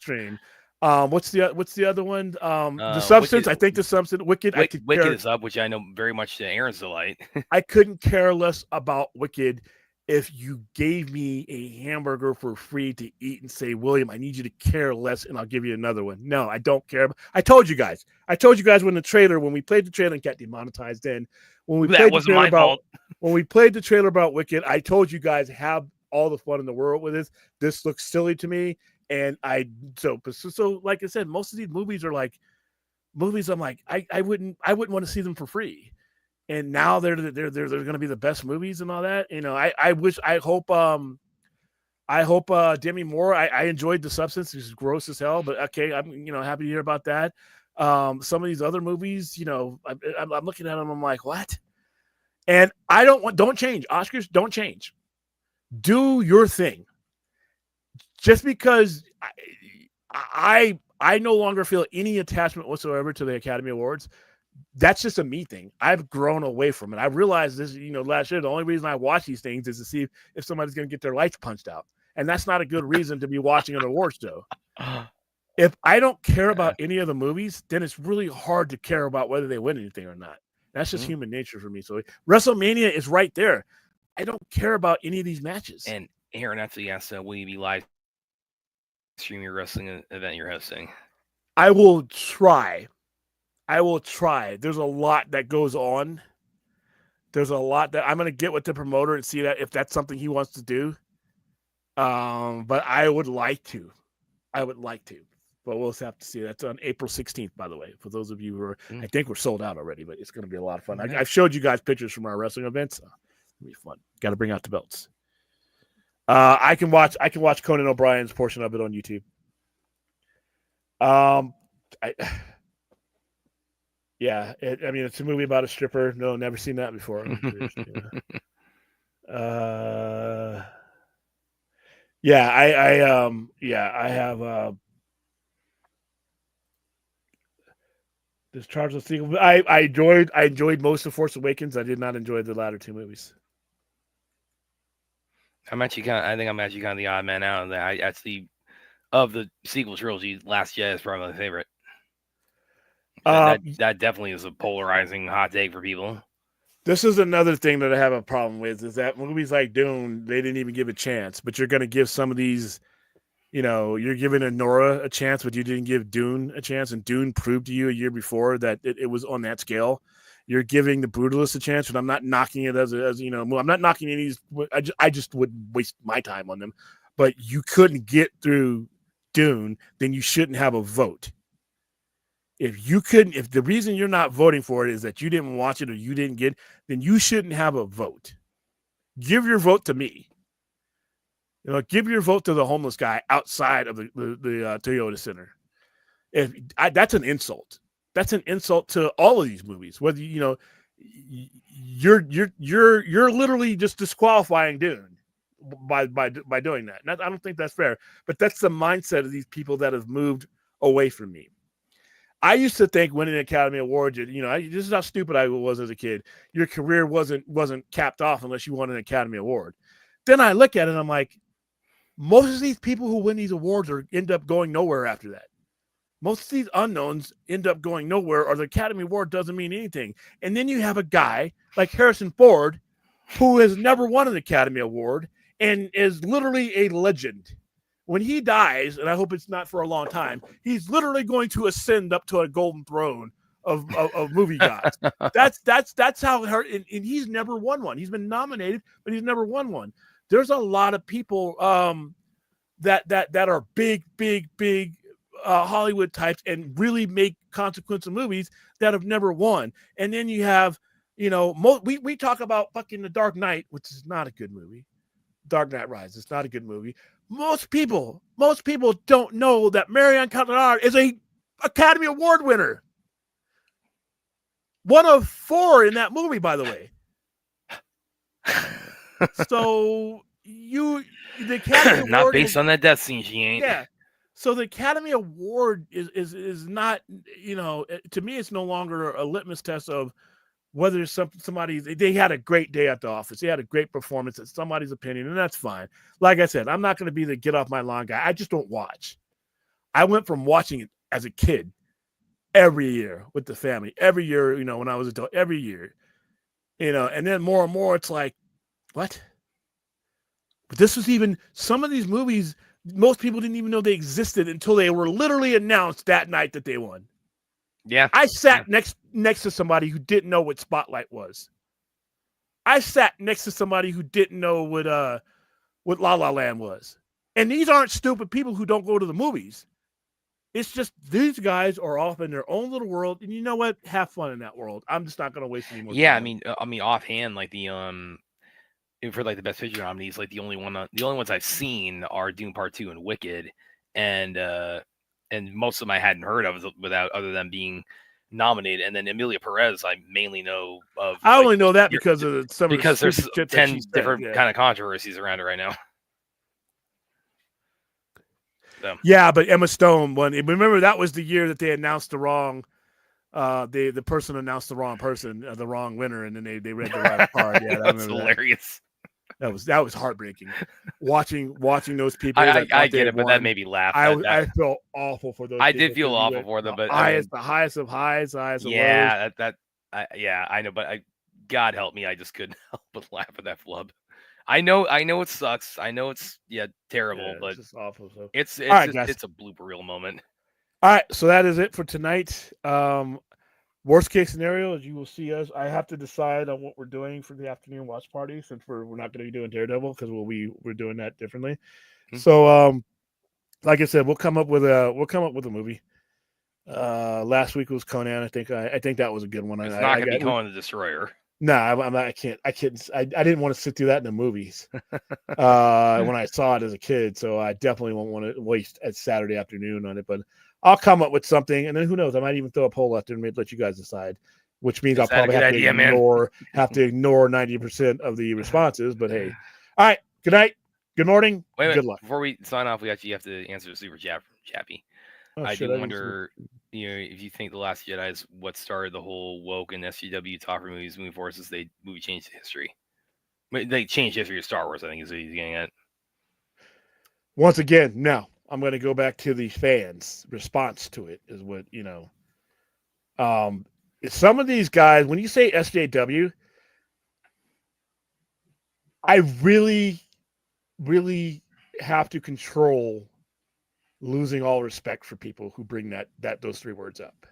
[SPEAKER 3] stream. What's the other one? The Substance.
[SPEAKER 2] Wicked,
[SPEAKER 3] I think the Substance. Wicked.
[SPEAKER 2] Wicked is up, which I know very much to Aaron's delight.
[SPEAKER 3] I couldn't care less about Wicked if you gave me a hamburger for free to eat and say, William, I need you to care less, and I'll give you another one. No, I don't care. I told you guys when we played the trailer and got demonetized. Then when we played the trailer about Wicked, I told you guys have all the fun in the world with this. This looks silly to me. And so like I said, most of these movies are like movies. I'm like, I wouldn't want to see them for free. And now they're going to be the best movies and all that. I hope Demi Moore. I enjoyed The Substance. It's gross as hell, but okay, I'm happy to hear about that. Some of these other movies, I'm looking at them. I'm like, what? And don't change. Oscars, don't change. Do your thing. Just because I no longer feel any attachment whatsoever to the Academy Awards. That's just a me thing. I've grown away from it. I realized this, last year, the only reason I watch these things is to see if somebody's going to get their lights punched out. And that's not a good reason to be watching an awards show. If I don't care about any of the movies, then it's really hard to care about whether they win anything or not. That's just human nature for me. So WrestleMania is right there. I don't care about any of these matches.
[SPEAKER 2] And Aaron actually asked, will you be live streaming your wrestling event you're hosting?
[SPEAKER 3] I will try. There's a lot that goes on. There's a lot that I'm going to get with the promoter and see that if that's something he wants to do. But I would like to. But we'll have to see. That's on April 16th, by the way. For those of you who are, I think we're sold out already, but it's going to be a lot of fun. I've showed you guys pictures from our wrestling events. It'll be fun. Got to bring out the belts. I can watch Conan O'Brien's portion of it on YouTube. Yeah, it's a movie about a stripper. No, never seen that before. I have this Charles sequel. I enjoyed most of Force Awakens. I did not enjoy the latter two movies.
[SPEAKER 2] I think I'm actually kind of the odd man out. Of the sequel trilogy, Last Jedi is probably my favorite. That definitely is a polarizing hot take for people.
[SPEAKER 3] This is another thing that I have a problem with, is that movies like Dune, they didn't even give a chance. But you're going to give some of these, you're giving Honora a chance, but you didn't give Dune a chance. And Dune proved to you a year before that it was on that scale. You're giving The Brutalist a chance, but I'm not knocking it as I'm not knocking any of these. I just wouldn't waste my time on them. But you couldn't get through Dune, then you shouldn't have a vote. If the reason you're not voting for it is that you didn't watch it or you didn't get, then you shouldn't have a vote. Give your vote to me. Give your vote to the homeless guy outside of the Toyota Center. That's an insult. That's an insult to all of these movies. Whether you're literally just disqualifying Dune. by doing that. I don't think that's fair. But that's the mindset of these people that have moved away from me. I used to think winning an Academy Award, this is how stupid I was as a kid. Your career wasn't capped off unless you won an Academy Award. Then I look at it and I'm like, most of these people who win these awards end up going nowhere after that. Most of these unknowns end up going nowhere, or the Academy Award doesn't mean anything. And then you have a guy like Harrison Ford who has never won an Academy Award and is literally a legend. When he dies, and I hope it's not for a long time, he's literally going to ascend up to a golden throne of movie gods. That's how it hurt. And he's never won one. He's been nominated, but he's never won one. There's a lot of people that are big Hollywood types and really make consequential movies that have never won. And then you have, we talk about fucking The Dark Knight, which is not a good movie. Dark Knight Rises, it's not a good movie. Most people don't know that Marion Cotillard is a Academy Award winner. One of 4 in that movie, by the way. So the Academy Award
[SPEAKER 2] not based on that death scene, she ain't.
[SPEAKER 3] Yeah. So the Academy Award is not, to me, it's no longer a litmus test of whether somebody, they had a great day at the office. They had a great performance. It's somebody's opinion, and that's fine. Like I said, I'm not going to be the get off my lawn guy. I just don't watch. I went from watching it as a kid every year with the family, every year, when I was adult, every year, and then more and more, it's like, what? But this was even, some of these movies, most people didn't even know they existed until they were literally announced that night that they won.
[SPEAKER 2] Yeah.
[SPEAKER 3] I sat next to somebody who didn't know what Spotlight was. I sat next to somebody who didn't know what La La Land was. And these aren't stupid people who don't go to the movies. It's just these guys are off in their own little world, and you know what? Have fun in that world. I'm just not going to waste any more time.
[SPEAKER 2] Yeah, I mean, offhand, like the for like the Best Picture nominees, like the only ones I've seen are Dune Part 2 and Wicked, and most of them I hadn't heard of without other than being nominated. And then Emilia Perez, I mainly know of.
[SPEAKER 3] I only know that because of
[SPEAKER 2] because there's
[SPEAKER 3] shit
[SPEAKER 2] 10 different kind of controversies around it right now. So.
[SPEAKER 3] Yeah, but Emma Stone won. Remember, that was the year that they announced the wrong. The person announced the wrong person, the wrong winner, and then they read the right card. Yeah,
[SPEAKER 2] that's hilarious.
[SPEAKER 3] That was heartbreaking. Watching those people.
[SPEAKER 2] I get it, but that made me laugh.
[SPEAKER 3] I felt awful for those.
[SPEAKER 2] I did feel awful for them, but
[SPEAKER 3] the highest of highs, the highest of lows.
[SPEAKER 2] I know, but God help me, I just couldn't help but laugh at that flub. I know it sucks. I know it's terrible, but
[SPEAKER 3] it's awful. So
[SPEAKER 2] it's
[SPEAKER 3] right,
[SPEAKER 2] it's a blooper reel moment.
[SPEAKER 3] All right, so that is it for tonight. Worst case scenario is you will see us. I have to decide on what we're doing for the afternoon watch party, since we're not going to be doing Daredevil because we're doing that differently. Mm-hmm. So like I said, we'll come up with a movie. Last week was Conan. I think that was a good one.
[SPEAKER 2] It's not going to be Conan the Destroyer.
[SPEAKER 3] No, I can't. I didn't want to sit through that in the movies when I saw it as a kid. So I definitely won't want to waste a Saturday afternoon on it. But I'll come up with something, and then who knows? I might even throw a poll out there and let you guys decide. Which means I'll probably have to ignore 90% of the responses. But hey, all right. Good night. Good morning. Good luck.
[SPEAKER 2] Before we sign off, we actually have to answer the super chat from Chappie. I do wonder, if you think The Last Jedi is what started the whole woke and SJW talk for movies moving forward, since the movie changed history. They changed history of Star Wars, I think, is what he's getting at.
[SPEAKER 3] Once again, no. I'm going to go back to the fans' response to it is what, some of these guys, when you say SJW, I really, really have to control losing all respect for people who bring those 3 words up.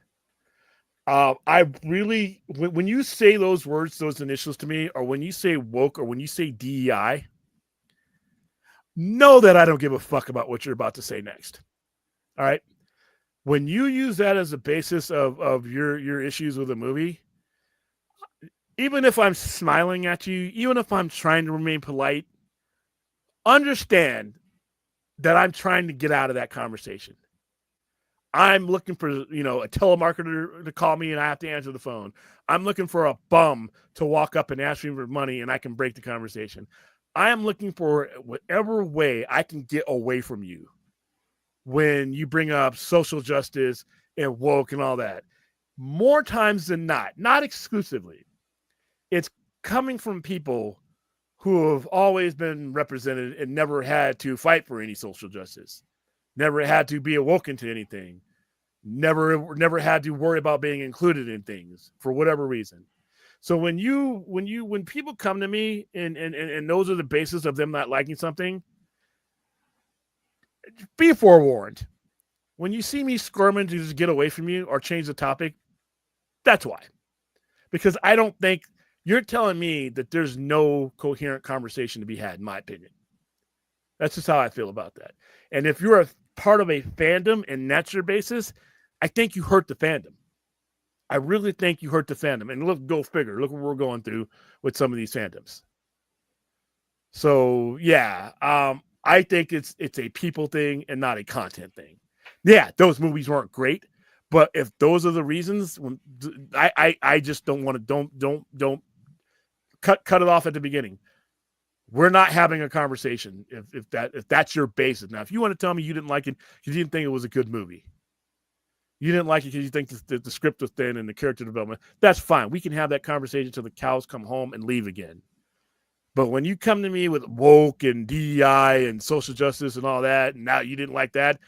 [SPEAKER 3] I really, when you say those words, those initials to me, or when you say woke, or when you say DEI, know that I don't give a fuck about what you're about to say next. All right. When you use that as a basis of your issues with a movie, even if I'm smiling at you, even if I'm trying to remain polite, understand that I'm trying to get out of that conversation. I'm looking for, a telemarketer to call me and I have to answer the phone. I'm looking for a bum to walk up and ask me for money and I can break the conversation. I am looking for whatever way I can get away from you when you bring up social justice and woke and all that. More times than not exclusively. It's coming from people who have always been represented and never had to fight for any social justice, never had to be awoken to anything, never had to worry about being included in things for whatever reason. So when people come to me and those are the basis of them not liking something, be forewarned. When you see me squirming to just get away from you or change the topic, that's why. Because I don't think you're telling me that there's no coherent conversation to be had, in my opinion. That's just how I feel about that. And if you're a part of a fandom and that's your basis, I think you hurt the fandom. I really think you hurt the fandom. And look, go figure. Look what we're going through with some of these fandoms. So yeah, I think it's a people thing and not a content thing. Yeah, those movies weren't great, but if those are the reasons, I just don't want to don't cut it off at the beginning. We're not having a conversation if that's your basis. Now, if you want to tell me you didn't like it, you didn't think it was a good movie, you didn't like it because you think the script was thin and the character development, that's fine. We can have that conversation until the cows come home and leave again. But when you come to me with woke and DEI and social justice and all that, and now you didn't like that,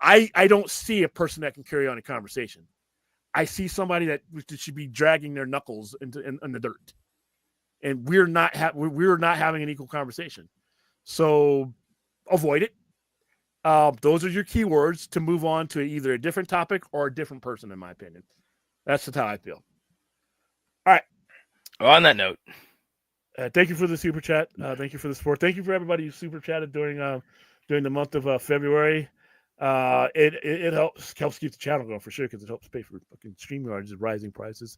[SPEAKER 3] I don't see a person that can carry on a conversation. I see somebody that should be dragging their knuckles in the dirt. And we're not having an equal conversation. So avoid it. Those are your keywords to move on to either a different topic or a different person, in my opinion. That's just how I feel. All right.
[SPEAKER 2] Well, on that note,
[SPEAKER 3] thank you for the super chat. Thank you for the support. Thank you for everybody who super chatted during the month of February. It helps keep the channel going for sure because it helps pay for fucking StreamYard's rising prices.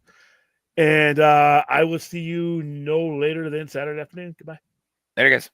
[SPEAKER 3] And I will see you no later than Saturday afternoon. Goodbye.
[SPEAKER 2] Later, guys.